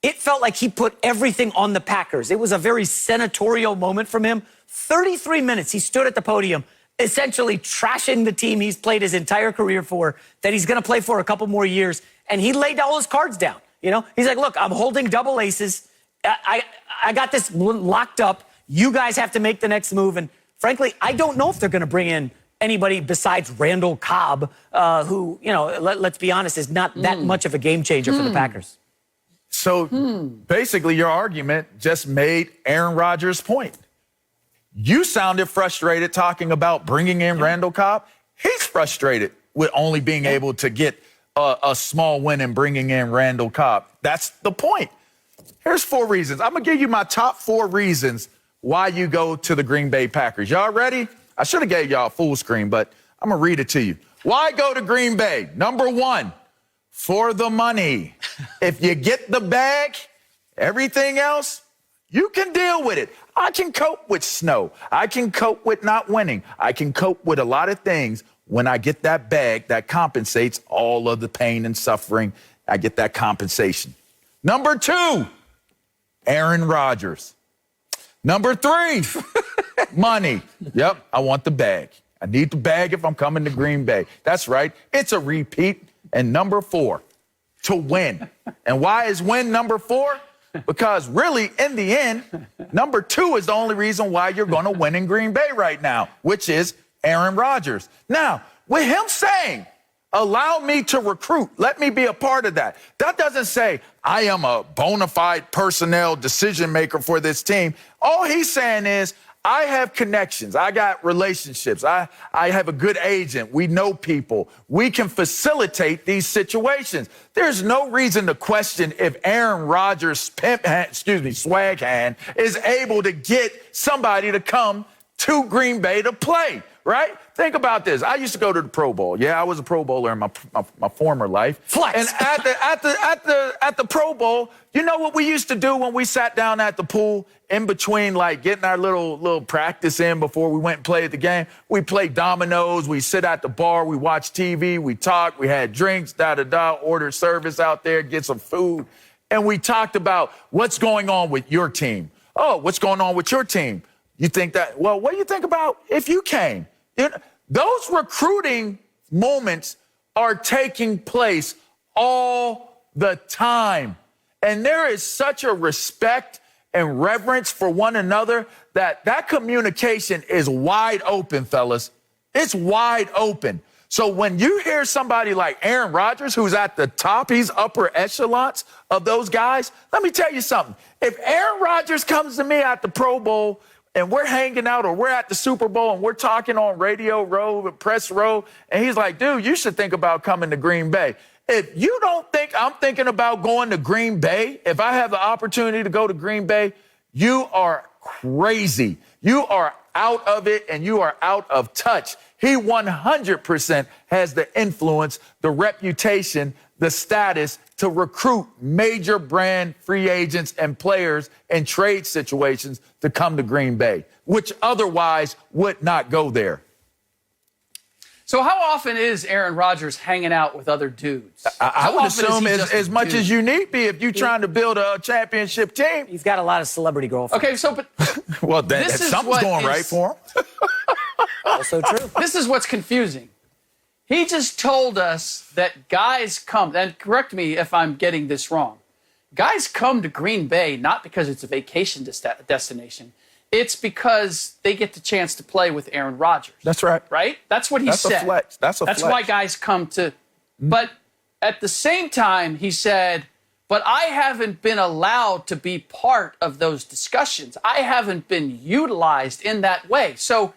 it felt like he put everything on the Packers. It was a very senatorial moment from him. 33 minutes he stood at the podium essentially trashing the team he's played his entire career for, that he's going to play for a couple more years, and he laid all his cards down. You know, he's like, look, I'm holding double aces. I got this locked up. You guys have to make the next move. And frankly, I don't know if they're going to bring in anybody besides Randall Cobb, who, you know, let's be honest, is not that much of a game changer for the Packers. So basically your argument just made Aaron Rodgers' point. You sounded frustrated talking about bringing in Randall Cobb. He's frustrated with only being able to get a small win and bringing in Randall Cobb. That's the point. Here's 4 reasons. I'm going to give you my top 4 reasons why you go to the Green Bay Packers. Y'all ready? I should have gave y'all full screen, but I'm going to read it to you. Why go to Green Bay? Number 1, for the money. If you get the bag, everything else, you can deal with it. I can cope with snow. I can cope with not winning. I can cope with a lot of things when I get that bag that compensates all of the pain and suffering. I get that compensation. Number 2, Aaron Rodgers. Number 3, money. Yep, I want the bag. I need the bag if I'm coming to Green Bay. That's right. It's a repeat. And number 4, to win. And why is win number 4? Because really, in the end, number 2 is the only reason why you're going to win in Green Bay right now, which is Aaron Rodgers. Now, with him saying, allow me to recruit, let me be a part of that, that doesn't say I am a bona fide personnel decision maker for this team. All he's saying is, I have connections. I got relationships. I have a good agent. We know people. We can facilitate these situations. There's no reason to question if Aaron Rodgers' swag hand is able to get somebody to come to Green Bay to play, right? Think about this. I used to go to the Pro Bowl. Yeah, I was a Pro Bowler in my former life. Flex. And at the Pro Bowl, you know what we used to do when we sat down at the pool in between, like getting our little practice in before we went and played the game? We played dominoes. We sit at the bar. We watch TV. We talk. We had drinks, order service out there, get some food. And we talked about what's going on with your team. Oh, what's going on with your team? You think that, well, what do you think about if you came? Those recruiting moments are taking place all the time. And there is such a respect and reverence for one another that communication is wide open, fellas. It's wide open. So when you hear somebody like Aaron Rodgers, who's at the top, he's upper echelons of those guys, let me tell you something. If Aaron Rodgers comes to me at the Pro Bowl and we're hanging out or we're at the Super Bowl and we're talking on radio row, press row, and he's like, dude, you should think about coming to Green Bay. If you don't think I'm thinking about going to Green Bay, if I have the opportunity to go to Green Bay, you are crazy. You are out of it and you are out of touch. He 100% has the influence, the reputation, the status to recruit major brand free agents and players in trade situations to come to Green Bay, which otherwise would not go there. So how often is Aaron Rodgers hanging out with other dudes? I would assume as much as you need be if you're trying to build a championship team. He's got a lot of celebrity girlfriends. Okay, so but well, something's going right for him. Also true. This is what's confusing. He just told us that guys come, and correct me if I'm getting this wrong, guys come to Green Bay not because it's a vacation destination. It's because they get the chance to play with Aaron Rodgers. That's right. Right? That's what he said. That's a flex. That's why guys come to. But at the same time, he said, but I haven't been allowed to be part of those discussions. I haven't been utilized in that way. So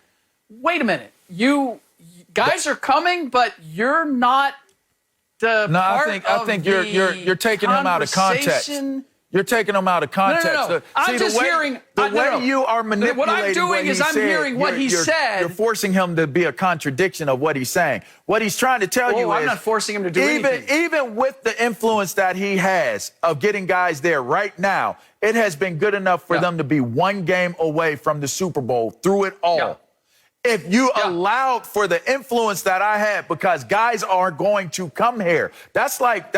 wait a minute. You guys are coming, but you're not the part I think you're taking him out of context. You're taking them out of context. No. I'm just hearing the way you are manipulating what I'm doing is I'm hearing what he said. You're forcing him to be a contradiction of what he's saying. What he's trying to tell you is I'm not forcing him to do anything. Even with the influence that he has of getting guys there right now, it has been good enough for them to be one game away from the Super Bowl through it all. Yeah. If you allowed for the influence that I had, because guys are going to come here, that's like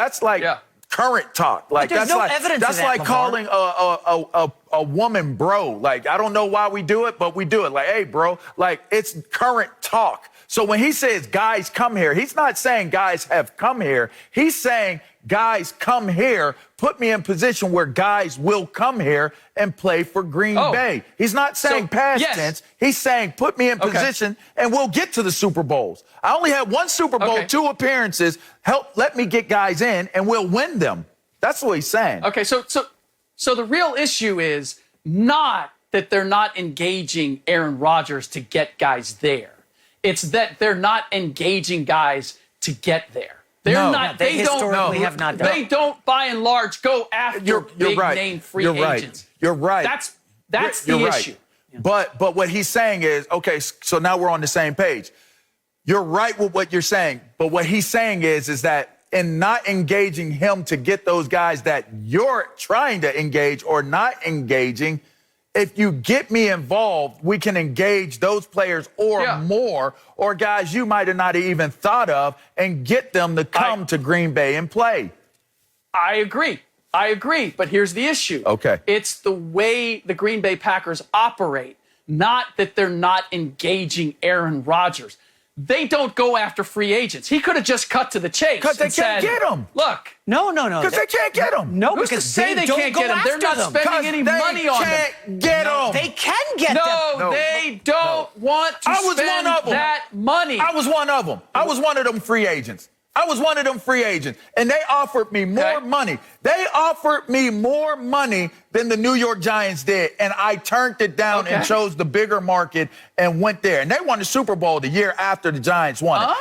current talk. Like there's that's no like evidence that's of that, like LeVar. calling a woman bro. Like, I don't know why we do it, but we do it. Like, hey, bro. Like, it's current talk. So when he says guys come here, he's not saying guys have come here. He's saying guys come here, put me in position where guys will come here and play for Green Bay. He's not saying past tense. He's saying put me in position and we'll get to the Super Bowls. I only had one Super Bowl, 2 appearances. Let me get guys in and we'll win them. That's what he's saying. Okay, so the real issue is not that they're not engaging Aaron Rodgers to get guys there. It's that they're not engaging guys to get there. They're not. They historically have not done. They don't, by and large, go after big name free agents. You're right. That's the issue. But what he's saying is, okay, so now we're on the same page. You're right with what you're saying, but what he's saying is that in not engaging him to get those guys that you're trying to engage or not engaging, if you get me involved, we can engage those players or more, or guys you might have not even thought of, and get them to come to Green Bay and play. I agree. But here's the issue. Okay. It's the way the Green Bay Packers operate, not that they're not engaging Aaron Rodgers. They don't go after free agents. He could have just cut to the chase. Because they can't get them. Look. No. Because they can't get them. No, Who's to because say they can't get them? They're not spending any money on them. They can't get them. They can get them. No, they don't want to spend that money. I was one of them. I was one of them free agents. And they offered me more money. They offered me more money than the New York Giants did. And I turned it down and chose the bigger market and went there. And they won the Super Bowl the year after the Giants won it.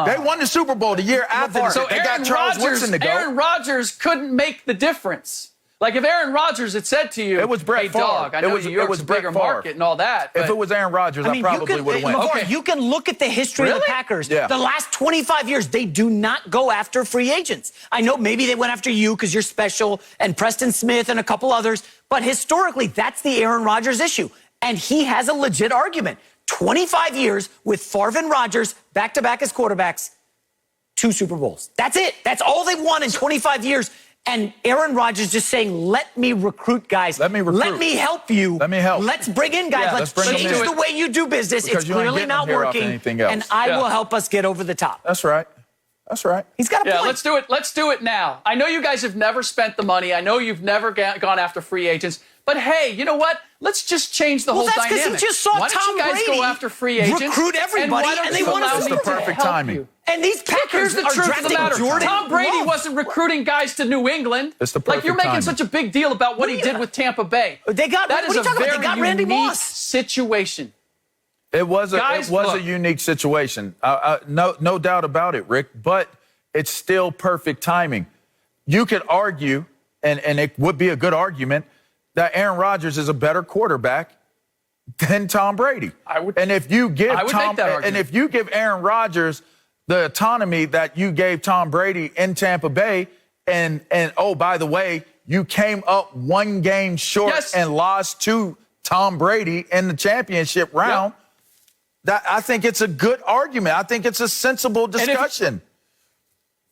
They won the Super Bowl the year after. So they got Charles Woodson to go. Aaron Rodgers couldn't make the difference. Like, if Aaron Rodgers had said to you, it was Brett Favre. Dog, I know New York's a bigger market and all that. If it was Aaron Rodgers, I probably would have went. LeVar, you can look at the history of the Packers. The last 25 years, they do not go after free agents. I know maybe they went after you because you're special, and Preston Smith and a couple others, but historically, that's the Aaron Rodgers issue. And he has a legit argument. 25 years with Favre and Rodgers back-to-back as quarterbacks, 2 Super Bowls. That's it. That's all they've won in 25 years. And Aaron Rodgers just saying, let me recruit guys. Let me recruit. Let me help you. Let me help. Let's bring in guys. Let's change the way you do business. Because it's clearly not working. And I will help us get over the top. That's right. He's got a point. Let's do it. Let's do it now. I know you guys have never spent the money. I know you've never gone after free agents. But hey, you know what? Let's just change the whole dynamic. That's because he just saw Why Tom don't you guys Brady go after free agents, recruit everybody, and they want us to perfect timing. And these Packers Here's the are truth of the drafting matter. Jordan Tom Brady Love. wasn't recruiting guys to New England. It's the perfect like, you're making timing. such a big deal about what he did with Tampa Bay. They got, that what is are you talking a about? They got very Randy unique Moss. situation. It was Guys, a unique situation. No doubt about it, Rick. But it's still perfect timing. You could argue, and it would be a good argument, that Aaron Rodgers is a better quarterback than Tom Brady. And if you give Aaron Rodgers the autonomy that you gave Tom Brady in Tampa Bay, and oh, by the way, you came up 1 game short and lost to Tom Brady in the championship round. That, I think it's a good argument. I think it's a sensible discussion.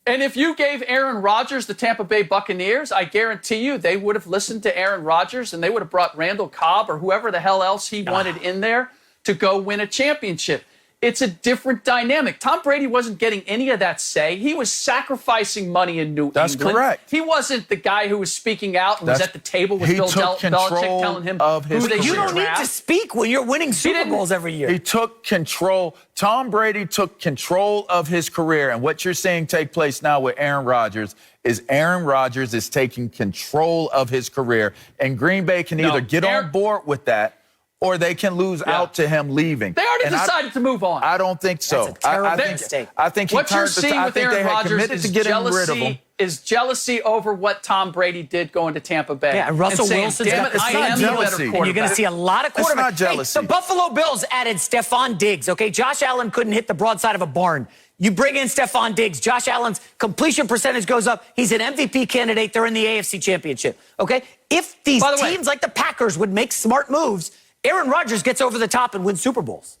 And if you gave Aaron Rodgers the Tampa Bay Buccaneers, I guarantee you they would have listened to Aaron Rodgers and they would have brought Randall Cobb or whoever the hell else he wanted in there to go win a championship. It's a different dynamic. Tom Brady wasn't getting any of that say. He was sacrificing money in New England. That's correct. He wasn't the guy who was speaking out and was at the table with Bill Belichick telling him who they You should don't need to speak when you're winning Super Bowls every year. He took control. Tom Brady took control of his career. And what you're seeing take place now with Aaron Rodgers is Aaron Rodgers is taking control of his career. And Green Bay can either get on board with that, or they can lose out to him leaving. They already decided to move on. I don't think so. That's a terrible mistake. I think he what turned you're seeing with Aaron Rodgers is to getting rid of him. is jealousy over what Tom Brady did going to Tampa Bay. Yeah, and Russell saying, Wilson's damn got it, I am the better quarterback. And you're going to see a lot of quarterbacks. It's not jealousy. Hey, the Buffalo Bills added Stephon Diggs, okay? Josh Allen couldn't hit the broadside of a barn. You bring in Stephon Diggs. Josh Allen's completion percentage goes up. He's an MVP candidate. They're in the AFC Championship, okay? If these teams like the Packers would make smart moves, Aaron Rodgers gets over the top and wins Super Bowls.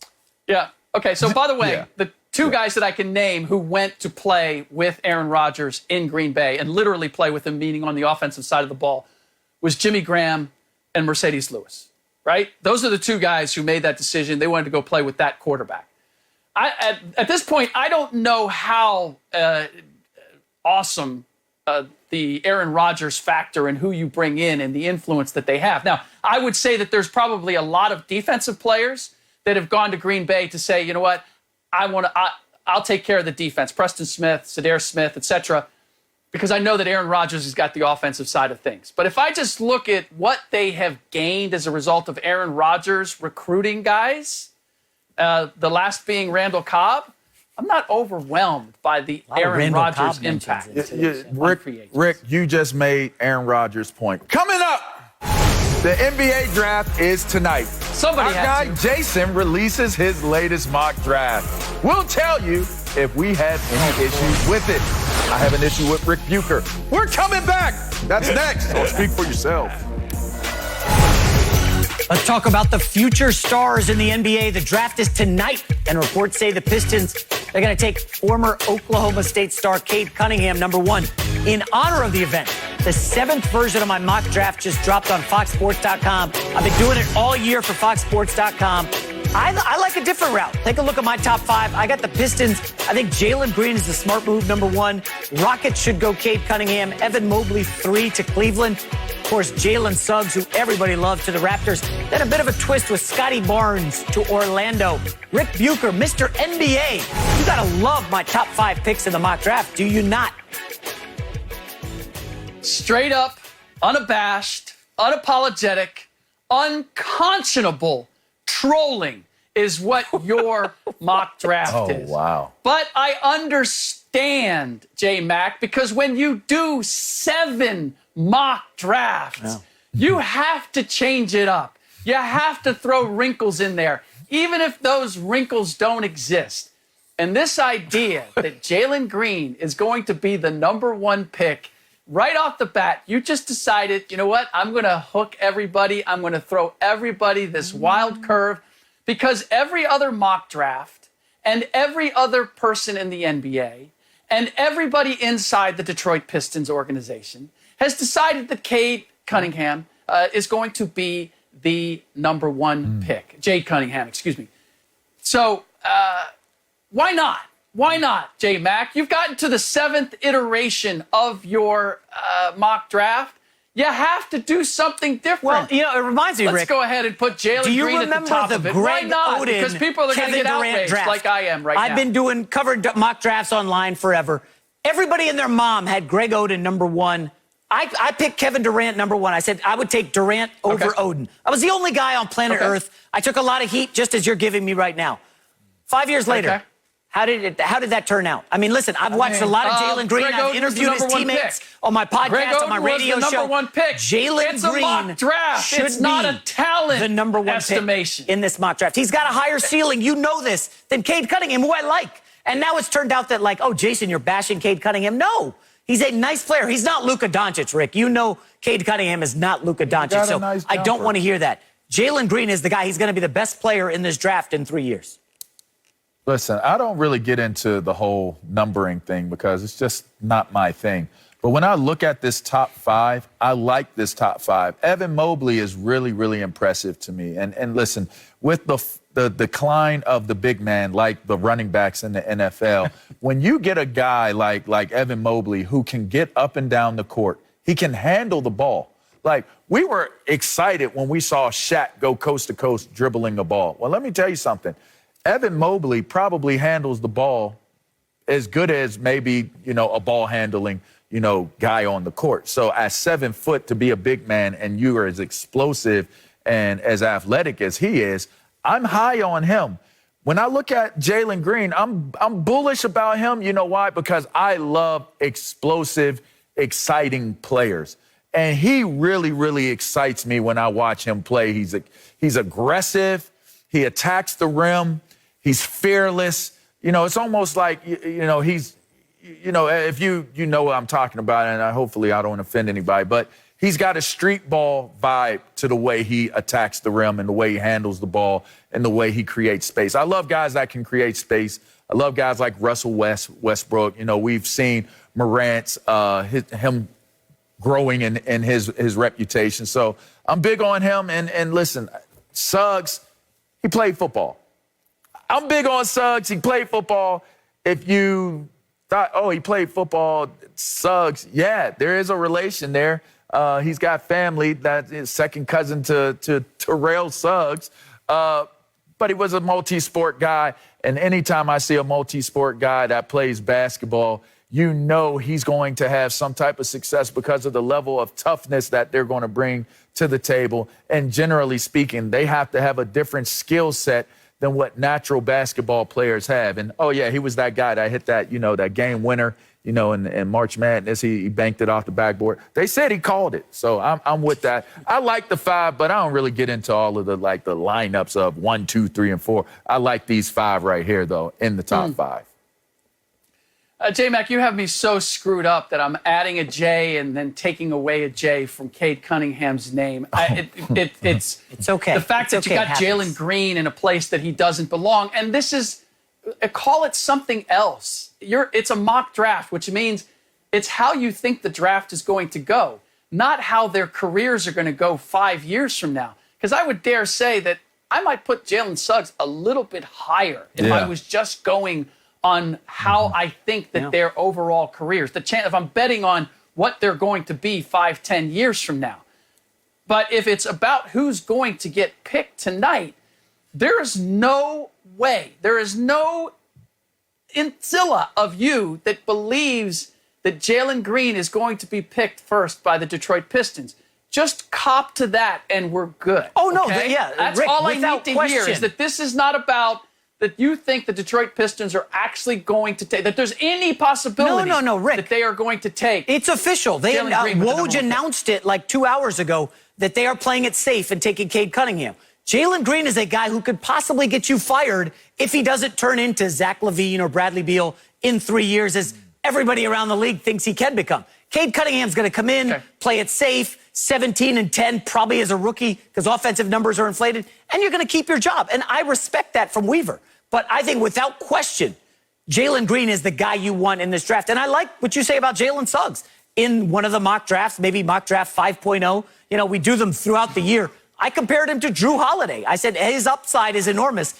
Yeah. Okay, so by the way, the two guys that I can name who went to play with Aaron Rodgers in Green Bay and literally play with him, meaning on the offensive side of the ball, was Jimmy Graham and Mercedes Lewis, right? Those are the two guys who made that decision. They wanted to go play with that quarterback. At this point, I don't know how awesome the Aaron Rodgers factor and who you bring in and the influence that they have. Now, I would say that there's probably a lot of defensive players that have gone to Green Bay to say, you know what, I'll take care of the defense. Preston Smith, Cedar Smith, etc., because I know that Aaron Rodgers has got the offensive side of things. But if I just look at what they have gained as a result of Aaron Rodgers recruiting guys, the last being Randall Cobb, I'm not overwhelmed by the Aaron Rodgers impact. Rick, you just made Aaron Rodgers' point. Coming up, the NBA draft is tonight. Our guy Jason releases his latest mock draft. We'll tell you if we have any issues with it. I have an issue with Rick Bucher. We're coming back. That's next. So speak for yourself. Let's talk about the future stars in the NBA. The draft is tonight, and reports say the Pistons, they're going to take former Oklahoma State star Cade Cunningham, number 1. In honor of the event, the 7th version of my mock draft just dropped on FoxSports.com. I've been doing it all year for FoxSports.com. I like a different route. Take a look at my top 5. I got the Pistons. I think Jalen Green is the smart move, number 1. Rockets should go Cade Cunningham. Evan Mobley, 3 to Cleveland. Of course, Jalen Suggs, who everybody loves, to the Raptors. Then a bit of a twist with Scotty Barnes to Orlando. Rick Bucher, Mr. NBA. You got to love my top 5 picks in the mock draft, do you not? Straight up, unabashed, unapologetic, unconscionable trolling is what your mock draft is. Oh, wow. But I understand, J-Mac, because when you do 7 mock drafts, you have to change it up. You have to throw wrinkles in there, even if those wrinkles don't exist. And this idea that Jalen Green is going to be the number 1 pick right off the bat, you just decided, you know what, I'm going to hook everybody. I'm going to throw everybody this wild curve, because every other mock draft and every other person in the NBA and everybody inside the Detroit Pistons organization has decided that Cade Cunningham is going to be the number 1 pick. Jade Cunningham, excuse me. So why not? Why not, J-Mac? You've gotten to the 7th iteration of your mock draft. You have to do something different. Well, you know, it reminds me, Let's Rick. go ahead and put Jalen Green at the top of it. Why not? Because people are going to get outraged draft. like I am right now. I've been covering mock drafts online forever. Everybody and their mom had Greg Oden number 1. I picked Kevin Durant number 1. I said I would take Durant over Oden. I was the only guy on planet Earth. I took a lot of heat, just as you're giving me right now. 5 years later, how did that turn out? I mean, listen, I've watched a lot of Jalen Green. I've interviewed his teammates on my podcast, on my radio show. Number 1 pick. Jalen Green, a mock draft. Should it's not a talent the number 1 estimation pick in this mock draft. He's got a higher ceiling, you know this, than Cade Cunningham, who I like. And now it's turned out that, like, oh, Jason, you're bashing Cade Cunningham. No, he's a nice player. He's not Luka Doncic, Rick. You know Cade Cunningham is not Luka Doncic. So I don't want to hear that. Jalen Green is the guy. He's going to be the best player in this draft in 3 years. Listen, I don't really get into the whole numbering thing because it's just not my thing. But when I look at this top 5, I like this top 5. Evan Mobley is really, really impressive to me. And listen, with the decline of the big man, like the running backs in the NFL, when you get a guy like Evan Mobley who can get up and down the court, he can handle the ball. Like, we were excited when we saw Shaq go coast to coast dribbling a ball. Well, let me tell you something. Evan Mobley probably handles the ball as good as maybe, a ball handling, guy on the court. So at 7 foot, to be a big man and you are as explosive and as athletic as he is, I'm high on him. When I look at Jalen Green, I'm bullish about him. You know why? Because I love explosive exciting players. And he really, really excites me when I watch him play. He's aggressive. He attacks the rim. He's fearless. It's almost like, he's, if you know what I'm talking about, and hopefully I don't offend anybody, but he's got a street ball vibe to the way he attacks the rim and the way he handles the ball and the way he creates space. I love guys that can create space. I love guys like Russell Westbrook. We've seen Morant's, him growing in his reputation. So I'm big on him. And listen, Suggs, he played football. I'm big on Suggs. He played football. If you thought, he played football, Suggs, yeah, there is a relation there. He's got family that is second cousin to Terrell Suggs. But he was a multi-sport guy. And anytime I see a multi-sport guy that plays basketball, he's going to have some type of success because of the level of toughness that they're going to bring to the table. And generally speaking, they have to have a different skill set than what natural basketball players have. And, he was that guy that hit that, that game winner, in March Madness. He banked it off the backboard. They said he called it. So I'm with that. I like the 5, but I don't really get into all of the lineups of 1, 2, 3, and 4. I like these 5 right here, though, in the top 5. J-Mac, you have me so screwed up that I'm adding a J and then taking away a J from Cade Cunningham's name. It's okay. The fact that you got Jalen Green in a place that he doesn't belong, and this is, call it something else. It's a mock draft, which means it's how you think the draft is going to go, not how their careers are going to go 5 years from now. Because I would dare say that I might put Jalen Suggs a little bit higher if I was just going on how I think that their overall careers, the chance, if I'm betting on what they're going to be 5, 10 years from now. But if it's about who's going to get picked tonight, there is no way, there is no insilla of you that believes that Jalen Green is going to be picked first by the Detroit Pistons. Just cop to that and we're good. Oh, no, okay? That's Rick, all I need to hear, question. is that this is not about that you think the Detroit Pistons are actually going to take, that there's any possibility No, Rick. that they are going to take. It's official. Woj announced it like 2 hours ago that they are playing it safe and taking Cade Cunningham. Jalen Green is a guy who could possibly get you fired if he doesn't turn into Zach LaVine or Bradley Beal in 3 years, as everybody around the league thinks he can become. Cade Cunningham's going to come in, play it safe, 17-10, probably as a rookie because offensive numbers are inflated, and you're going to keep your job. And I respect that from Weaver. But I think without question, Jalen Green is the guy you want in this draft. And I like what you say about Jalen Suggs. In one of the mock drafts, maybe mock draft 5.0, we do them throughout the year. I compared him to Drew Holiday. I said his upside is enormous.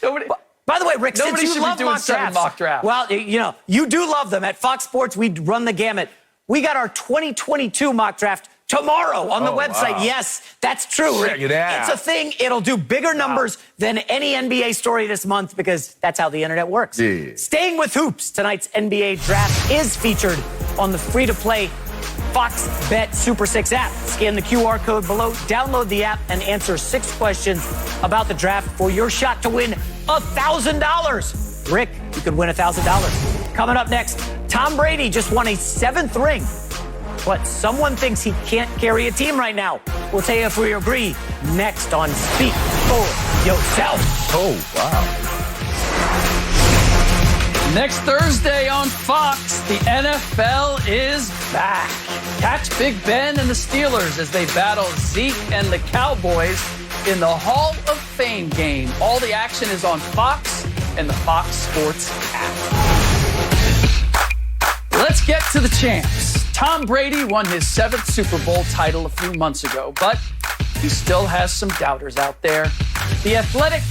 By the way, Rick, since you love mock drafts, well, you do love them. At Fox Sports, we run the gamut. We got our 2022 mock draft tomorrow on the website. Wow. Yes, that's true. Check it out. It's a thing. It'll do bigger numbers than any NBA story this month because that's how the internet works. Yeah. Staying with hoops, tonight's NBA draft is featured on the free-to-play Fox Bet Super 6 app. Scan the QR code below, download the app, and answer 6 questions about the draft for your shot to win $1,000. Rick, you could win $1,000. Coming up next, Tom Brady just won a 7th ring, but someone thinks he can't carry a team right now. We'll tell you if we agree next on Speak for Yourself. Oh, wow. Next Thursday on Fox, the NFL is back. Catch Big Ben and the Steelers as they battle Zeke and the Cowboys in the Hall of Fame game. All the action is on Fox and the Fox Sports app. Let's get to the champs. Tom Brady won his 7th Super Bowl title a few months ago, but he still has some doubters out there. The Athletic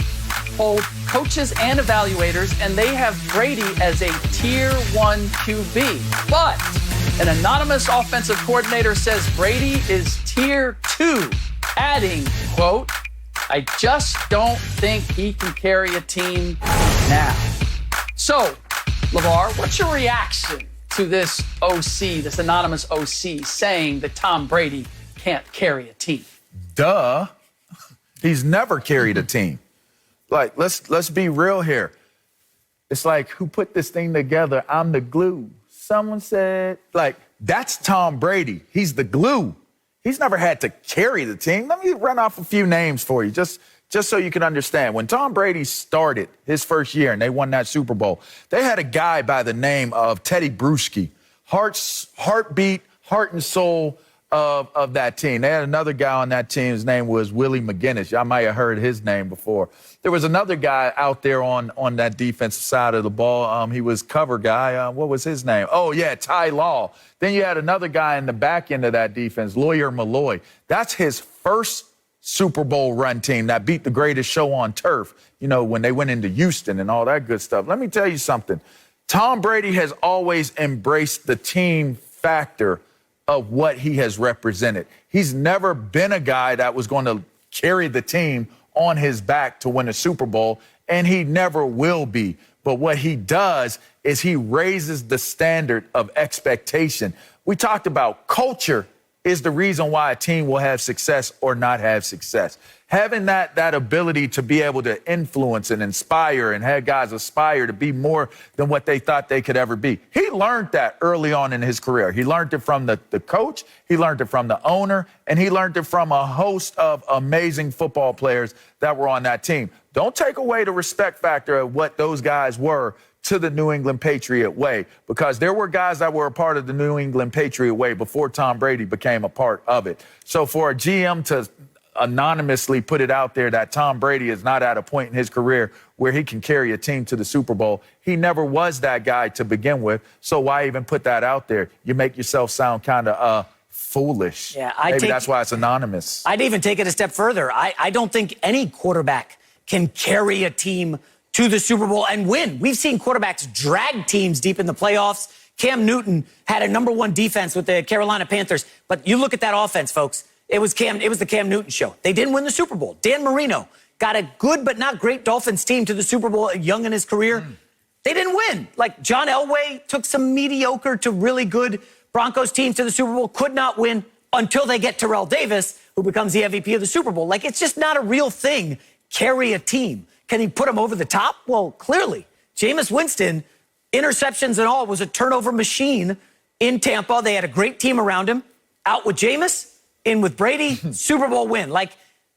polled coaches and evaluators, and they have Brady as a Tier 1 QB. But an anonymous offensive coordinator says Brady is Tier 2, adding, quote, "I just don't think he can carry a team now." So, LeVar, what's your reaction to this OC, this anonymous OC, saying that Tom Brady can't carry a team? Duh. He's never carried a team. Like, let's be real here. It's like, who put this thing together? I'm the glue. Someone said, like, That's Tom Brady. He's the glue. He's never had to carry the team. Let me run off a few names for you, just so you can understand. When Tom Brady started his first year and they won that Super Bowl, they had a guy by the name of Teddy Bruschi, heartbeat, heart and soul of that team. They had another guy on that team. His name was Willie McGinnis. Y'all might have heard his name before. There was another guy out there on that defensive side of the ball. He was cover guy. What was his name? Oh, yeah, Ty Law. Then you had another guy in the back end of that defense, Lawyer Malloy. That's his first Super Bowl run team that beat the greatest show on turf, when they went into Houston and all that good stuff. Let me tell you something. Tom Brady has always embraced the team factor of what he has represented. He's never been a guy that was going to carry the team on his back to win a Super Bowl, and he never will be. But what he does is he raises the standard of expectation. We talked about culture is the reason why a team will have success or not have success. Having that ability to be able to influence and inspire and have guys aspire to be more than what they thought they could ever be. He learned that early on in his career. He learned it from the coach, he learned it from the owner, and he learned it from a host of amazing football players that were on that team. Don't take away the respect factor of what those guys were to the New England Patriot way, because there were guys that were a part of the New England Patriot way before Tom Brady became a part of it. So for a GM to anonymously put it out there that Tom Brady is not at a point in his career where he can carry a team to the Super Bowl, he never was that guy to begin with. So why even put that out there? You make yourself sound kind of foolish. Yeah, Maybe that's why it's anonymous. I'd even take it a step further. I don't think any quarterback can carry a team to the Super Bowl and win. We've seen quarterbacks drag teams deep in the playoffs. Cam Newton had a #1 defense with the Carolina Panthers. But you look at that offense, folks. It was the Cam Newton show. They didn't win the Super Bowl. Dan Marino got a good but not great Dolphins team to the Super Bowl young in his career. They didn't win. Like John Elway took some mediocre to really good Broncos teams to the Super Bowl, could not win until they get Terrell Davis, who becomes the MVP of the Super Bowl. Like, it's just not a real thing. Carry a team. Can he put them over the top? Well, clearly. Jameis Winston, interceptions and all, was a turnover machine in Tampa. They had a great team around him. Out with Jameis, in with Brady, Super Bowl win. Like,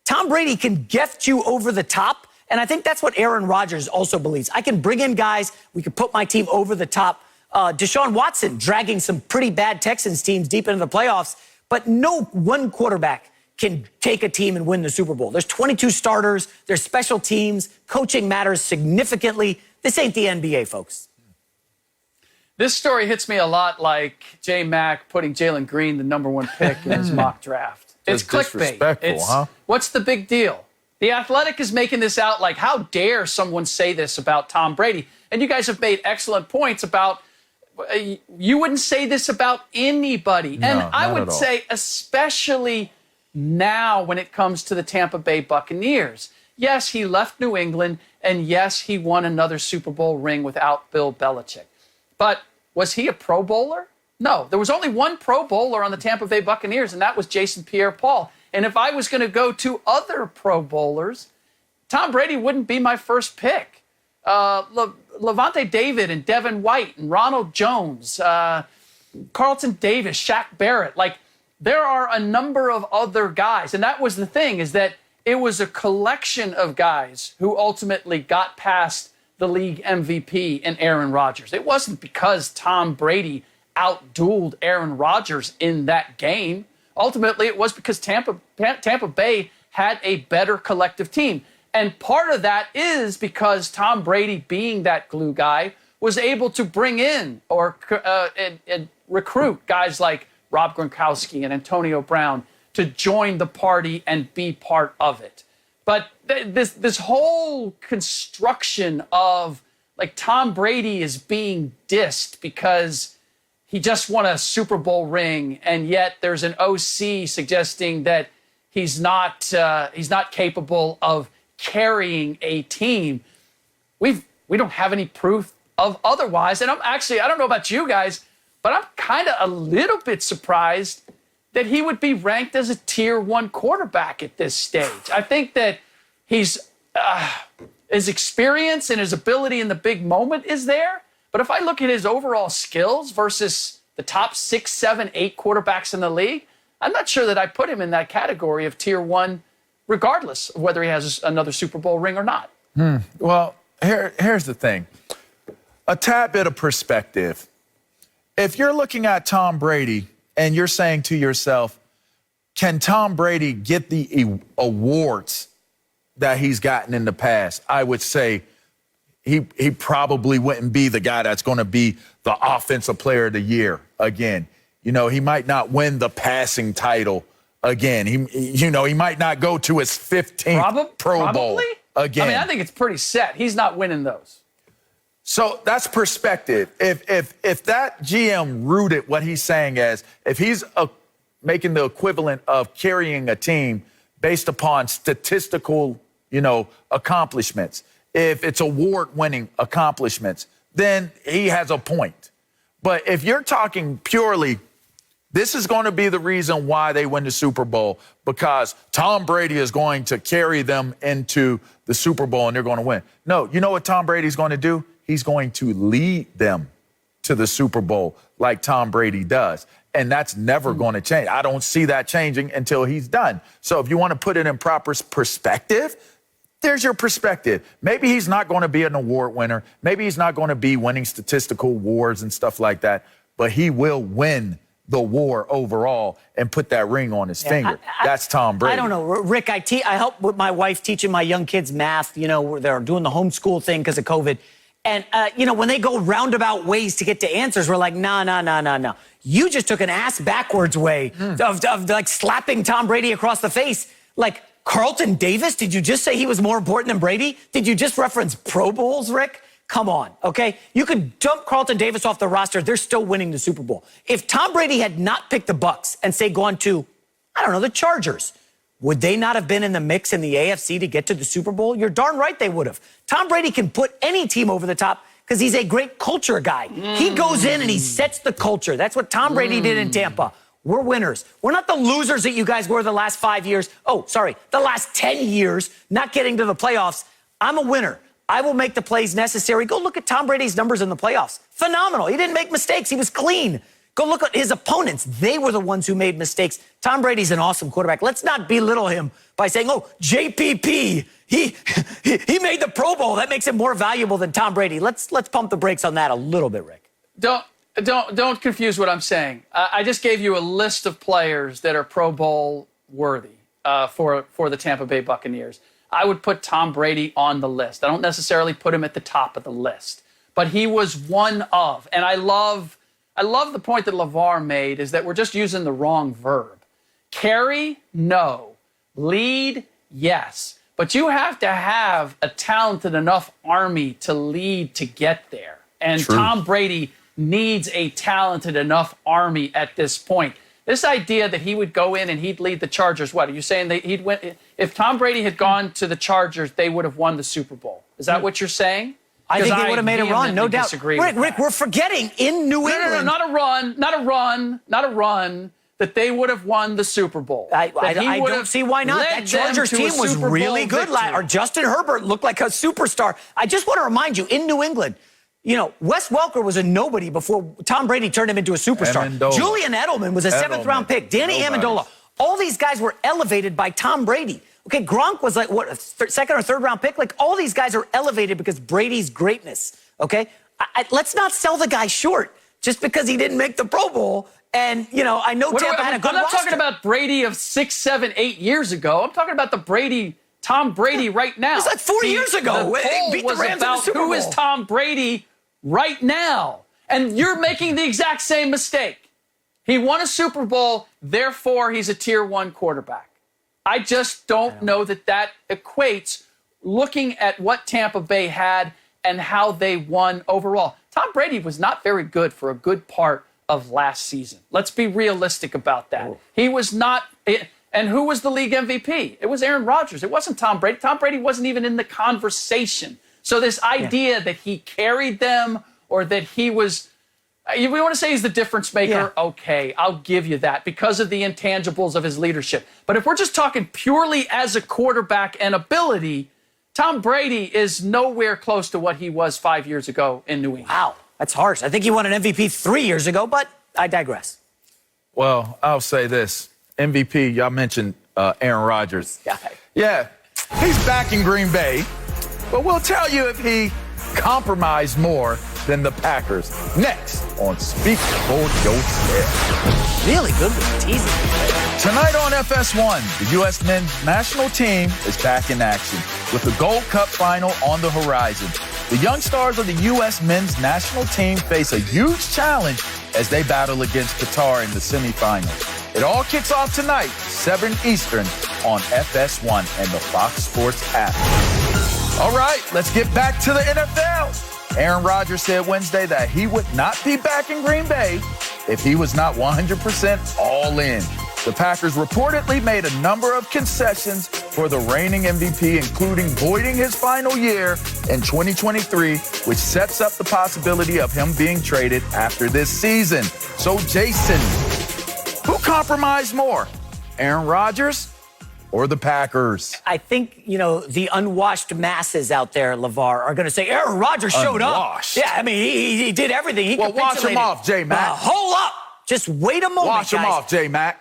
Tom Brady can get you over the top, and I think that's what Aaron Rodgers also believes. I can bring in guys, we can put my team over the top. Deshaun Watson dragging some pretty bad Texans teams deep into the playoffs, but no one quarterback can take a team and win the Super Bowl. There's 22 starters, there's special teams, coaching matters significantly. This ain't the NBA, folks. This story hits me a lot like J. Mack putting Jalen Green the #1 pick in his mock draft. It's clickbait. Huh? What's the big deal? The Athletic is making this out like, how dare someone say this about Tom Brady? And you guys have made excellent points about you wouldn't say this about anybody. No, and I not would at all. say especially now when it comes to the Tampa Bay Buccaneers. Yes, he left New England, and yes, he won another Super Bowl ring without Bill Belichick. But was he a Pro Bowler? No, there was only one Pro Bowler on the Tampa Bay Buccaneers, and that was Jason Pierre-Paul. And if I was going to go to other Pro Bowlers, Tom Brady wouldn't be my first pick. Levante David and Devin White and Ronald Jones, Carlton Davis, Shaq Barrett. Like, there are a number of other guys. And that was the thing, is that it was a collection of guys who ultimately got past the league MVP and Aaron Rodgers. It wasn't because Tom Brady outdueled Aaron Rodgers in that game. Ultimately, it was because Tampa Bay had a better collective team. And part of that is because Tom Brady, being that glue guy, was able to bring in and recruit guys like Rob Gronkowski and Antonio Brown to join the party and be part of it. But this whole construction of, like, Tom Brady is being dissed because he just won a Super Bowl ring, and yet there's an OC suggesting that he's not capable of carrying a team. We don't have any proof of otherwise. And I don't know about you guys, but I'm kind of a little bit surprised that he would be ranked as a tier 1 quarterback at this stage. I think that his experience and his ability in the big moment is there. But if I look at his overall skills versus the top 6, 7, 8 quarterbacks in the league, I'm not sure that I put him in that category of tier 1, regardless of whether he has another Super Bowl ring or not. Well, here's the thing. A tad bit of perspective. If you're looking at Tom Brady and you're saying to yourself, can Tom Brady get the awards that he's gotten in the past? I would say he probably wouldn't be the guy that's going to be the offensive player of the year again. You know, he might not win the passing title again. He might not go to his 15th Pro Bowl again. I mean, I think it's pretty set. He's not winning those. So that's perspective. If that GM rooted what he's saying as, if he's making the equivalent of carrying a team based upon statistical, accomplishments, if it's award-winning accomplishments, then he has a point. But if you're talking purely, this is going to be the reason why they win the Super Bowl, because Tom Brady is going to carry them into the Super Bowl and they're going to win. No, you know what Tom Brady's going to do? He's going to lead them to the Super Bowl like Tom Brady does. And that's never going to change. I don't see that changing until he's done. So if you want to put it in proper perspective, there's your perspective. Maybe he's not going to be an award winner. Maybe he's not going to be winning statistical awards and stuff like that. But he will win the war overall and put that ring on his finger. That's Tom Brady. I don't know, Rick. I help with my wife teaching my young kids math. They're doing the homeschool thing because of COVID. And, when they go roundabout ways to get to answers, we're like, no. You just took an ass backwards way of like slapping Tom Brady across the face. Like, Carlton Davis, did you just say he was more important than Brady? Did you just reference Pro Bowls, Rick? Come on, okay? You could dump Carlton Davis off the roster. They're still winning the Super Bowl. If Tom Brady had not picked the Bucs and, say, gone to, the Chargers, would they not have been in the mix in the AFC to get to the Super Bowl? You're darn right they would have. Tom Brady can put any team over the top because he's a great culture guy. He goes in and he sets the culture. That's what Tom Brady did in Tampa. We're winners. We're not the losers that you guys were the last 5 years. The last 10 years, not getting to the playoffs. I'm a winner. I will make the plays necessary. Go look at Tom Brady's numbers in the playoffs. Phenomenal. He didn't make mistakes. He was clean. Go look at his opponents. They were the ones who made mistakes. Tom Brady's an awesome quarterback. Let's not belittle him by saying, JPP, he made the Pro Bowl. That makes him more valuable than Tom Brady. Let's pump the brakes on that a little bit, Rick. Don't confuse what I'm saying. I just gave you a list of players that are Pro Bowl worthy for the Tampa Bay Buccaneers. I would put Tom Brady on the list. I don't necessarily put him at the top of the list, but he was one of. And I love the point that LeVar made, is that we're just using the wrong verb. Carry, no. Lead, yes. But you have to have a talented enough army to lead to get there. And True. Tom Brady needs a talented enough army at this point. This idea that he would go in and he'd lead the Chargers, what? Are you saying that he'd win? If Tom Brady had gone to the Chargers, they would have won the Super Bowl. Is that what you're saying? I think they would have made a run, no doubt. Rick, we're forgetting in New England. No, not a run, that they would have won the Super Bowl. I don't see why not. That Chargers team was really good. Or Justin Herbert looked like a superstar. I just want to remind you, in New England, Wes Welker was a nobody before Tom Brady turned him into a superstar. Julian Edelman was a seventh-round pick. Danny Amendola. All these guys were elevated by Tom Brady. Okay, Gronk was like, a second or third-round pick? Like, all these guys are elevated because Brady's greatness, okay? Let's not sell the guy short just because he didn't make the Pro Bowl. And, I know Tampa had a good roster. I'm not talking about Brady of 6, 7, 8 years ago. I'm talking about Tom Brady right now. It was like 4 years ago. The poll was about who is Tom Brady right now. And you're making the exact same mistake. He won a Super Bowl, therefore he's a tier 1 quarterback. I just don't know that equates looking at what Tampa Bay had and how they won overall. Tom Brady was not very good for a good part of last season. Let's be realistic about that. Oh. He was not, and who was the league MVP? It was Aaron Rodgers. It wasn't Tom Brady. Tom Brady wasn't even in the conversation. So this idea that he carried them or that he was, we want to say he's the difference maker. Yeah. Okay, I'll give you that because of the intangibles of his leadership. But if we're just talking purely as a quarterback and ability, Tom Brady is nowhere close to what he was 5 years ago in New England. Wow, that's harsh. I think he won an MVP 3 years ago, but I digress. Well, I'll say this. MVP, y'all mentioned Aaron Rodgers. Yeah, he's back in Green Bay, but we'll tell you if he compromised more than the Packers. Next on Speak for Yourself. Really good with teasing. Tonight on FS1, the U.S. men's national team is back in action with the Gold Cup final on the horizon. The young stars of the U.S. men's national team face a huge challenge as they battle against Qatar in the semifinals. It all kicks off tonight, 7 Eastern on FS1 and the Fox Sports app. All right, let's get back to the NFL. Aaron Rodgers said Wednesday that he would not be back in Green Bay if he was not 100% all in. The Packers reportedly made a number of concessions for the reigning MVP, including voiding his final year in 2023, which sets up the possibility of him being traded after this season. So, Jason, who compromised more, Aaron Rodgers or the Packers? I think, the unwashed masses out there, LeVar, are going to say Aaron Rodgers showed Unwashed? up. Yeah, I mean, he did everything. He Well, wash him capitulated. off, J-Mac. Hold up. Just wait a moment, Wash him guys. off, J-Mac.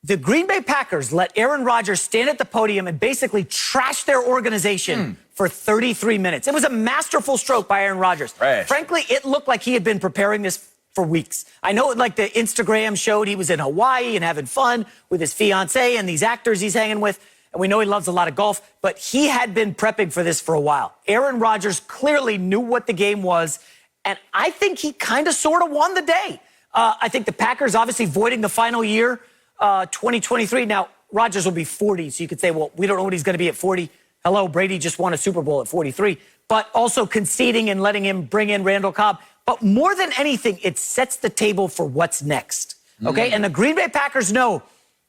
The Green Bay Packers let Aaron Rodgers stand at the podium and basically trash their organization for 33 minutes. It was a masterful stroke by Aaron Rodgers. Trash. Frankly, it looked like he had been preparing this for weeks. I know, like the Instagram showed, he was in Hawaii and having fun with his fiance and these actors he's hanging with. And we know he loves a lot of golf, but he had been prepping for this for a while. Aaron Rodgers clearly knew what the game was, and I think he kind of sort of won the day. I think the Packers obviously voiding the final year, 2023. Now, Rodgers will be 40, so you could say, well, we don't know what he's going to be at 40. Hello, Brady just won a Super Bowl at 43. But also conceding and letting him bring in Randall Cobb. But more than anything, it sets the table for what's next, okay? And the Green Bay Packers know,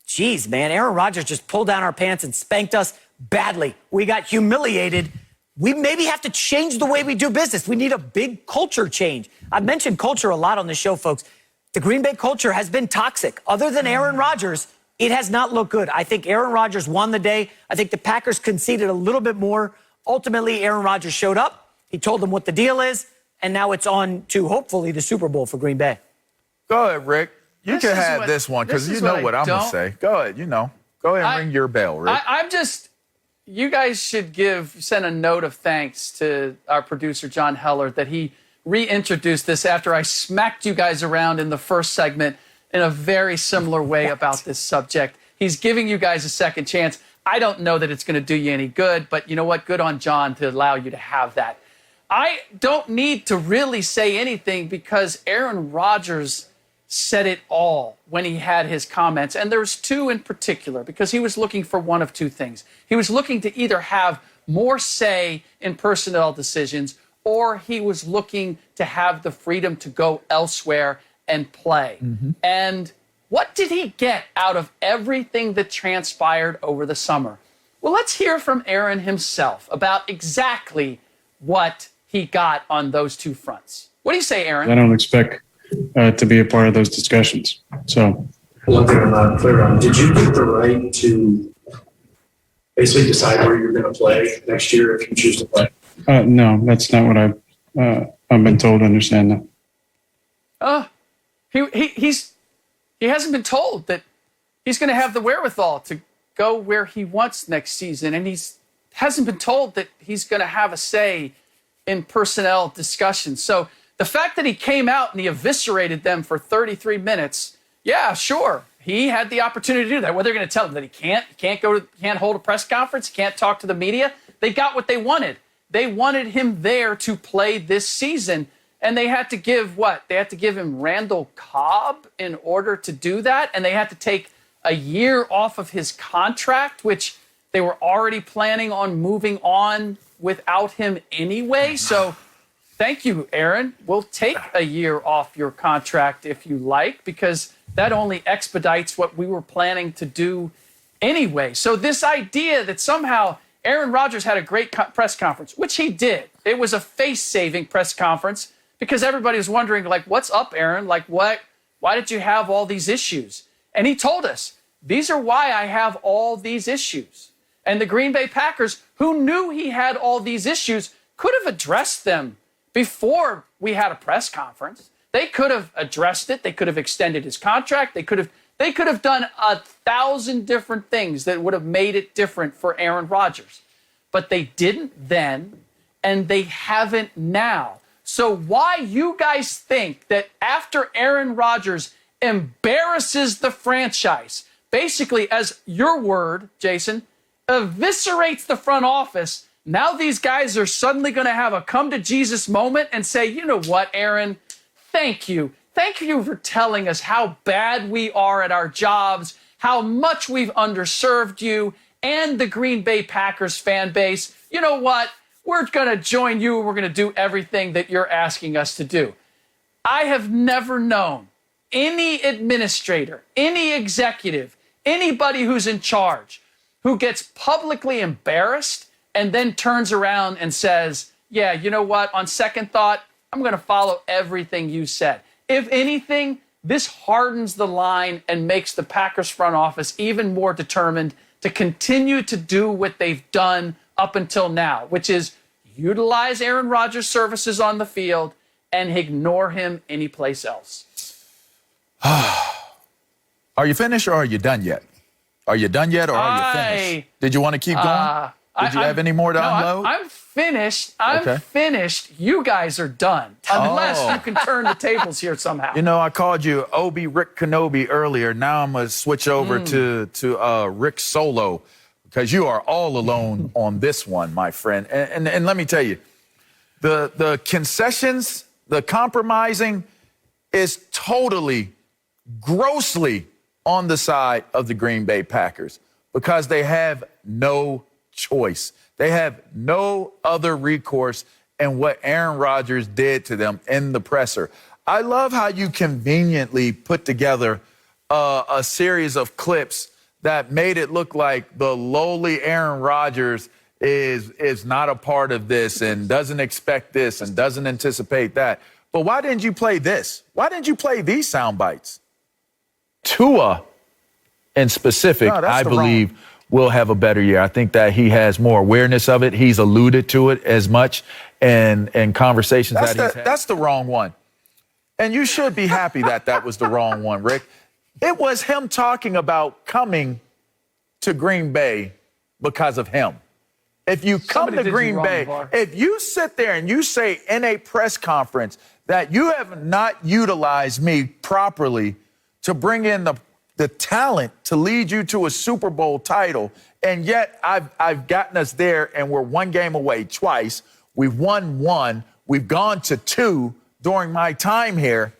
geez, man, Aaron Rodgers just pulled down our pants and spanked us badly. We got humiliated. We maybe have to change the way we do business. We need a big culture change. I've mentioned culture a lot on the show, folks. The Green Bay culture has been toxic. Other than Aaron Rodgers, it has not looked good. I think Aaron Rodgers won the day. I think the Packers conceded a little bit more. Ultimately, Aaron Rodgers showed up. He told them what the deal is, and now it's on to, hopefully, the Super Bowl for Green Bay. Go ahead, Rick. You This can is have what- this one because this you is know what I what I'm going to don't- say. Go ahead, Go ahead and ring your bell, Rick. You guys should send a note of thanks to our producer, John Heller, that he reintroduced this after I smacked you guys around in the first segment in a very similar way about this subject. He's giving you guys a second chance. I don't know that it's going to do you any good, but you know what? Good on John to allow you to have that. I don't need to really say anything because Aaron Rodgers said it all when he had his comments. And there's two in particular because he was looking for one of two things. He was looking to either have more say in personnel decisions or he was looking to have the freedom to go elsewhere and play. And what did he get out of everything that transpired over the summer? Well, let's hear from Aaron himself about exactly what he got on those two fronts. What do you say, Aaron? I don't expect to be a part of those discussions. So, One thing I'm not clear on, did you get the right to basically decide where you're going to play next year if you choose to play? no, that's not what I've been told to understand that. He hasn't been told that he's going to have the wherewithal to go where he wants next season, and hasn't been told that he's going to have a say in personnel discussions. So the fact that he came out and he eviscerated them for 33 minutes, yeah, sure, he had the opportunity to do that. What they're going to tell him that he can't hold a press conference, he can't talk to the media. They got what they wanted. They wanted him there to play this season. And they had to give what? They had to give him Randall Cobb in order to do that. And they had to take a year off of his contract, which they were already planning on moving on without him anyway. So thank you, Aaron. We'll take a year off your contract if you like, because that only expedites what we were planning to do anyway. So this idea that somehow Aaron Rodgers had a great press conference, which he did. It was a face-saving press conference because everybody was wondering, like, what's up, Aaron? Like, what? Why did you have all these issues? And he told us, these are why I have all these issues. And the Green Bay Packers, who knew he had all these issues, could have addressed them before we had a press conference. They could have addressed it. They could have extended his contract. They could have done 1,000 different things that would have made it different for Aaron Rodgers. But they didn't then, and they haven't now. So why you guys think that after Aaron Rodgers embarrasses the franchise, basically, as your word, Jason, eviscerates the front office, now these guys are suddenly going to have a come-to-Jesus moment and say, you know what, Aaron, thank you. Thank you for telling us how bad we are at our jobs, how much we've underserved you and the Green Bay Packers fan base. You know what? We're going to join you. We're going to do everything that you're asking us to do. I have never known any administrator, any executive, anybody who's in charge who gets publicly embarrassed and then turns around and says, yeah, you know what? On second thought, I'm going to follow everything you said. If anything, this hardens the line and makes the Packers front office even more determined to continue to do what they've done up until now, which is utilize Aaron Rodgers' services on the field and ignore him anyplace else. Are you finished or are you done yet? Are you done yet or are you finished? Did you want to keep going? Did you have any more to unload? I'm finished. I'm finished. You guys are done. Unless you can turn the tables here somehow. You know, I called you Obi Rick Kenobi earlier. Now I'm going to switch over to Rick Solo because you are all alone on this one, my friend. And let me tell you, the concessions, the compromising is totally, grossly on the side of the Green Bay Packers because they have no choice. They have no other recourse in what Aaron Rodgers did to them in the presser. I love how you conveniently put together a series of clips that made it look like the lowly Aaron Rodgers is not a part of this and doesn't expect this and doesn't anticipate that. But why didn't you play this? Why didn't you play these sound bites? Tua, in specific, I believe, will have a better year. I think that he has more awareness of it. He's alluded to it as much in conversations that he's had. That's the wrong one. And you should be happy that that was the wrong one, Rick. It was him talking about coming to Green Bay because of him. If you come to Green Bay, if you sit there and you say in a press conference that you have not utilized me properly to bring in the talent to lead you to a Super Bowl title, and yet I've gotten us there and we're one game away twice. We've won one. We've gone to two during my time here.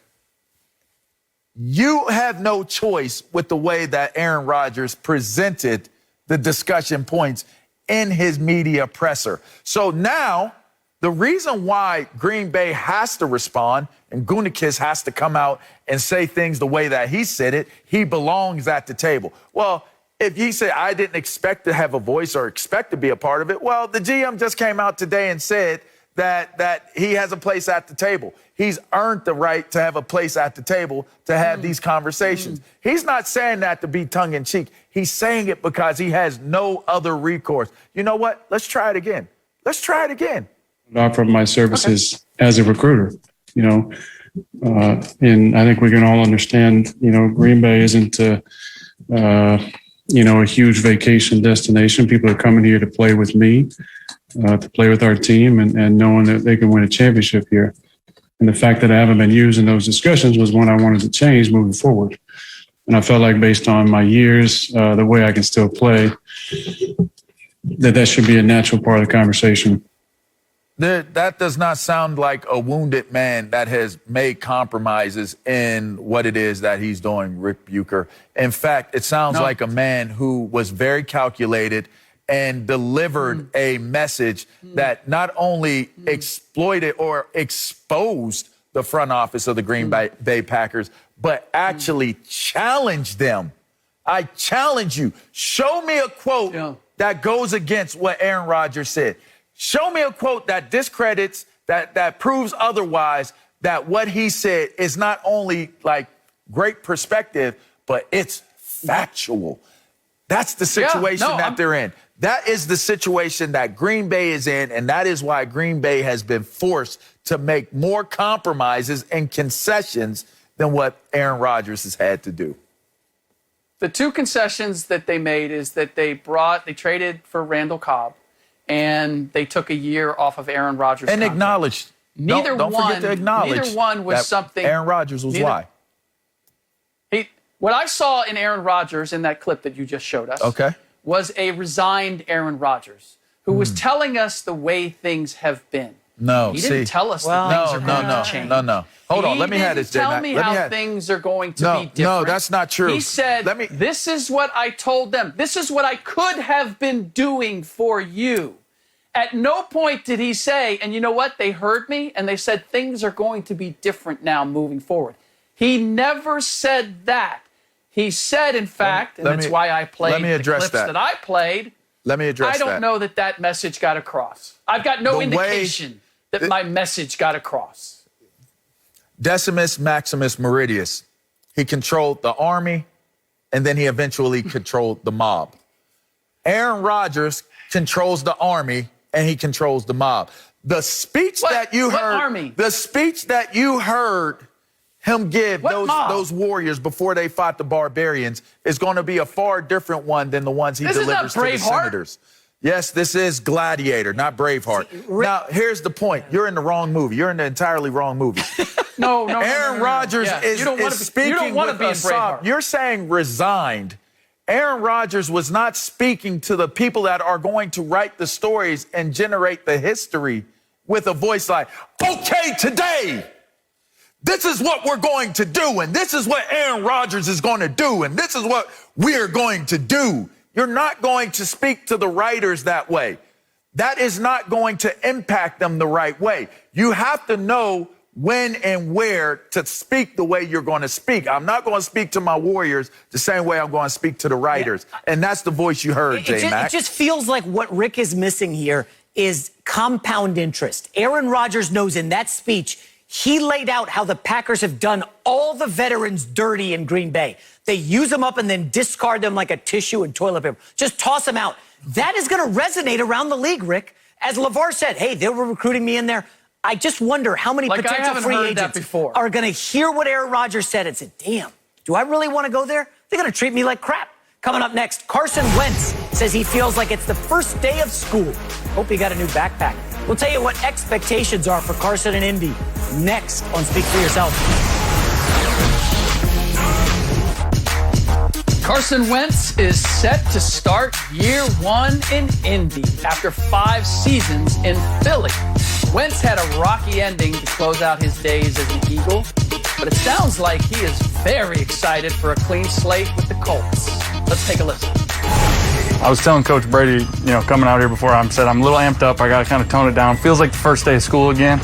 You have no choice with the way that Aaron Rodgers presented the discussion points in his media presser. So now the reason why Green Bay has to respond and Gutekunst has to come out and say things the way that he said it, he belongs at the table. Well, if he said, I didn't expect to have a voice or expect to be a part of it, well, the GM just came out today and said that he has a place at the table. He's earned the right to have a place at the table to have these conversations. He's not saying that to be tongue-in-cheek. He's saying it because he has no other recourse. You know what? Let's try it again. Let's try it again. I offer my services as a recruiter, you know, and I think we can all understand, you know, Green Bay isn't, you know, a huge vacation destination. People are coming here to play with me, to play with our team and knowing that they can win a championship here. And the fact that I haven't been used in those discussions was one I wanted to change moving forward. And I felt like based on my years, the way I can still play, that should be a natural part of the conversation. That does not sound like a wounded man that has made compromises in what it is that he's doing, Rick Bucher. In fact, it sounds like a man who was very calculated and delivered a message that not only exploited or exposed the front office of the Green Bay Packers, but actually challenged them. I challenge you. Show me a quote that goes against what Aaron Rodgers said. Show me a quote that discredits, that proves otherwise, that what he said is not only like great perspective, but it's factual. That's the situation that they're in. That is the situation that Green Bay is in, and that is why Green Bay has been forced to make more compromises and concessions than what Aaron Rodgers has had to do. The two concessions that they made is that they traded for Randall Cobb, and they took a year off of Aaron Rodgers' And contract. acknowledged. Don't forget to acknowledge neither one was that something. Aaron Rodgers was why. What I saw in Aaron Rodgers in that clip that you just showed us was a resigned Aaron Rodgers who was telling us the way things have been. No, he didn't tell us that things are going to change. No. Hold on, let me have this. Tell me how things are going to be different. No, that's not true. He said, this is what I told them. This is what I could have been doing for you. At no point did he say, and you know what? They heard me, and they said things are going to be different now moving forward. He never said that. He said, in fact, and that's why I played the clips that I played. Let me address that. I don't know that message got across. I've got no indication that my message got across. Decimus Maximus Meridius, he controlled the army, and then he eventually controlled the mob. Aaron Rodgers controls the army, and he controls the mob. The speech that you heard, the speech that you heard him give those warriors before they fought the barbarians is going to be a far different one than the ones he delivers to the senators. Yes, this is Gladiator, not Braveheart. Now, here's the point. You're in the wrong movie. You're in the entirely wrong movie. No. Aaron Rodgers is speaking. You don't want to be in Braveheart. You're saying resigned. Aaron Rodgers was not speaking to the people that are going to write the stories and generate the history with a voice like, okay, today, this is what we're going to do, and this is what Aaron Rodgers is going to do, and this is what we're going to do. You're not going to speak to the writers that way. That is not going to impact them the right way. You have to know when and where to speak the way you're going to speak. I'm not going to speak to my warriors the same way I'm going to speak to the writers. And that's the voice you heard, J-Mac. It just feels like what Rick is missing here is compound interest. Aaron Rodgers knows in that speech, he laid out how the Packers have done all the veterans dirty in Green Bay. They use them up and then discard them like a tissue and toilet paper. Just toss them out. That is going to resonate around the league, Rick. As LeVar said, hey, they were recruiting me in there. I just wonder how many potential free agents are going to hear what Aaron Rodgers said and say, damn, do I really want to go there? They're going to treat me like crap. Coming up next, Carson Wentz says he feels like it's the first day of school. Hope he got a new backpack. We'll tell you what expectations are for Carson and Indy next on Speak for Yourself. Carson Wentz is set to start year one in Indy after 5 seasons in Philly. Wentz had a rocky ending to close out his days as an Eagle, but it sounds like he is very excited for a clean slate with the Colts. Let's take a listen. I was telling Coach Brady, coming out here before, I said I'm a little amped up. I got to kind of tone it down. Feels like the first day of school again.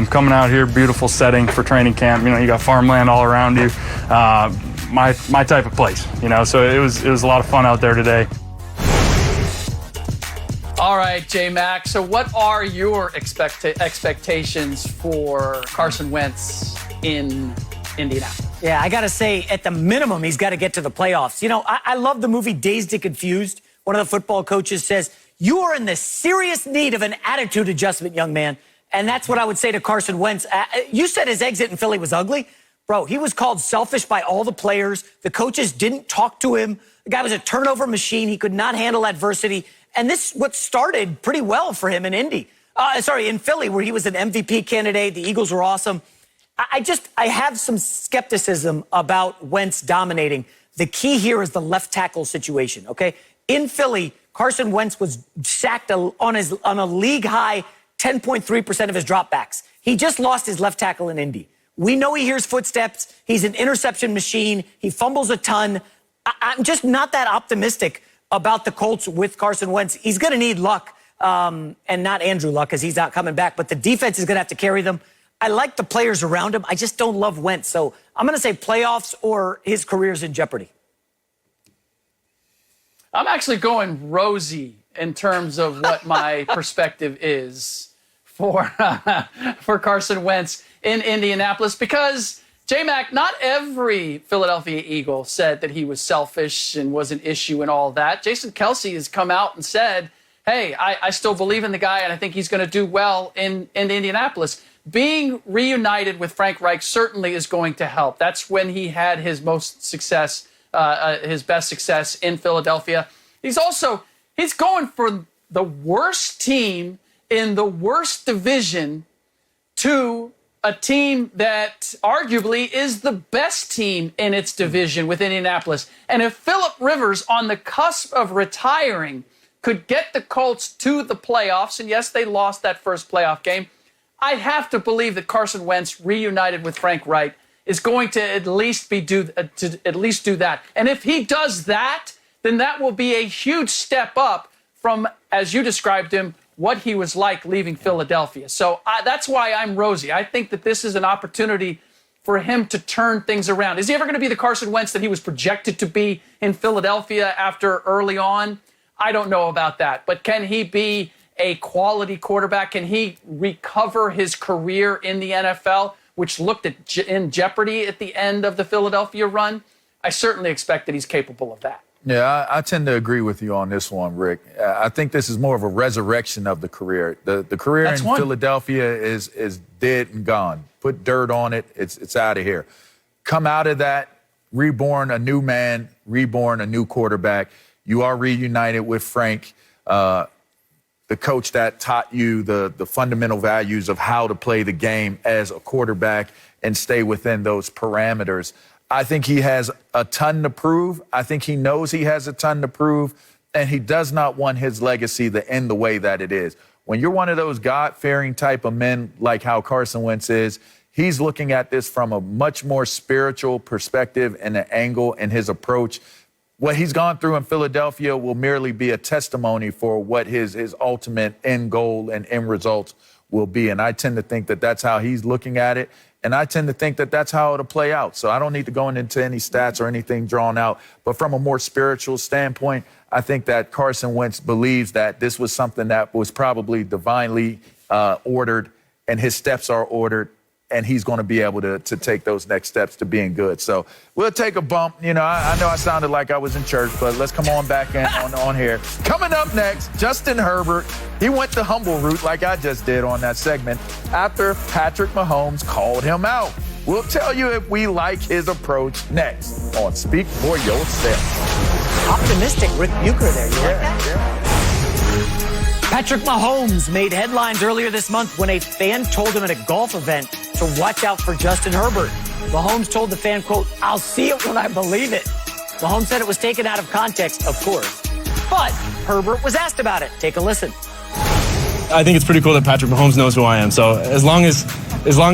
Coming out here, beautiful setting for training camp. You got farmland all around you. My type of place, So it was a lot of fun out there today. All right, J-Mac. So what are your expectations for Carson Wentz in Indianapolis? Yeah, I got to say, at the minimum, he's got to get to the playoffs. I love the movie Dazed and Confused. One of the football coaches says, you are in the serious need of an attitude adjustment, young man. And that's what I would say to Carson Wentz. You said his exit in Philly was ugly. Bro, he was called selfish by all the players. The coaches didn't talk to him. The guy was a turnover machine. He could not handle adversity. And this what started pretty well for him in in Philly, where he was an MVP candidate. The Eagles were awesome. I have some skepticism about Wentz dominating. The key here is the left tackle situation, okay? In Philly, Carson Wentz was sacked on a league-high 10.3% of his dropbacks. He just lost his left tackle in Indy. We know he hears footsteps. He's an interception machine. He fumbles a ton. I'm just not that optimistic about the Colts with Carson Wentz. He's going to need Luck and not Andrew Luck because he's not coming back. But the defense is going to have to carry them. I like the players around him. I just don't love Wentz. So I'm going to say playoffs or his career's in jeopardy. I'm actually going rosy in terms of what my perspective is for Carson Wentz in Indianapolis because J-Mac, not every Philadelphia Eagle said that he was selfish and was an issue and all that. Jason Kelce has come out and said, hey, I still believe in the guy, and I think he's going to do well in Indianapolis. Being reunited with Frank Reich certainly is going to help. That's when he had his most success, his best success in Philadelphia. He's going for the worst team in the worst division to a team that arguably is the best team in its division with Indianapolis. And if Phillip Rivers, on the cusp of retiring, could get the Colts to the playoffs, and yes, they lost that first playoff game, I'd have to believe that Carson Wentz, reunited with Frank Reich, is going to at least do that. And if he does that, then that will be a huge step up from, as you described him, what he was like leaving Philadelphia. So that's why I'm rosy. I think that this is an opportunity for him to turn things around. Is he ever going to be the Carson Wentz that he was projected to be in Philadelphia after early on? I don't know about that. But can he be a quality quarterback? Can he recover his career in the NFL, which looked in jeopardy at the end of the Philadelphia run? I certainly expect that he's capable of that. Yeah, I tend to agree with you on this one, Rick. I think this is more of a resurrection of the career. The career in Philadelphia is dead and gone. Put dirt on it. It's out of here. Come out of that, reborn a new man, reborn a new quarterback. You are reunited with Frank, the coach that taught you the fundamental values of how to play the game as a quarterback and stay within those parameters. I think he has a ton to prove. I think he knows he has a ton to prove, and he does not want his legacy to end the way that it is. When you're one of those God-fearing type of men like how Carson Wentz is, he's looking at this from a much more spiritual perspective and an angle in his approach. What he's gone through in Philadelphia will merely be a testimony for what his ultimate end goal and end results will be. And I tend to think that that's how he's looking at it. And I tend to think that that's how it'll play out. So I don't need to go into any stats or anything drawn out. But from a more spiritual standpoint, I think that Carson Wentz believes that this was something that was probably divinely ordered, and his steps are ordered, and he's going to be able to take those next steps to being good. So we'll take a bump. You know, I know I sounded like I was in church, but let's come on back in on here. Coming up next, Justin Herbert. He went the humble route like I just did on that segment after Patrick Mahomes called him out. We'll tell you if we like his approach next on Speak For Yourself. Optimistic Rick Bucher there. You like that? Yeah. Patrick Mahomes made headlines earlier this month when a fan told him at a golf event to watch out for Justin Herbert. Mahomes told the fan, quote, "I'll see it when I believe it." Mahomes said it was taken out of context, of course. But Herbert was asked about it. Take a listen. I think it's pretty cool that Patrick Mahomes knows who I am. So as long as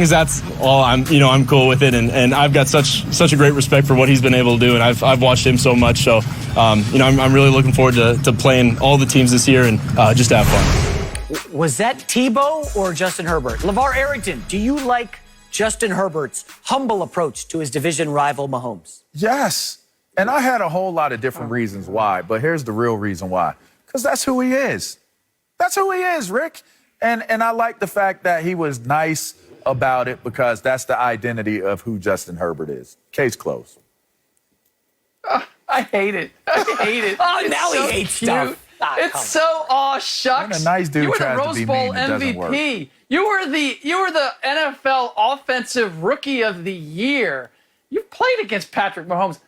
that's all, I'm cool with it. And I've got such a great respect for what he's been able to do. And I've watched him so much. So, I'm really looking forward to playing all the teams this year and just to have fun. Was that Tebow or Justin Herbert? LeVar Arrington, do you like Justin Herbert's humble approach to his division rival Mahomes? Yes. And I had a whole lot of different reasons why, but here's the real reason why. Because that's who he is. That's who he is, Rick. And I like the fact that he was nice about it because that's the identity of who Justin Herbert is. Case closed. I hate it. I hate it. Oh, now he hates stuff. It's so shucks. When a nice dude you were tries the to Rose be Bowl mean, it doesn't work. MVP. You were the NFL Offensive Rookie of the Year. You've played against Patrick Mahomes.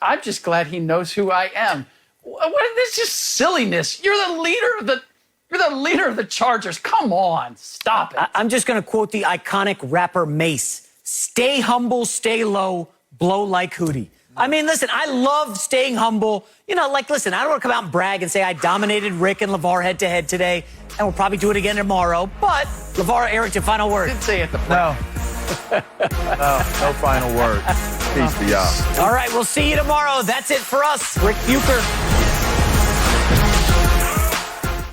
I'm just glad he knows who I am. What is just silliness? You're the leader of the Chargers. Come on, stop it. I'm just going to quote the iconic rapper Mace. Stay humble, stay low, blow like Hootie. I mean, listen, I love staying humble. Listen, I don't want to come out and brag and say I dominated Rick and LeVar head-to-head today, and we'll probably do it again tomorrow. But, LeVar, Arrington, final word. I did say at the No. No final word. Peace to y'all. All right, we'll see you tomorrow. That's it for us. Rick Bucher.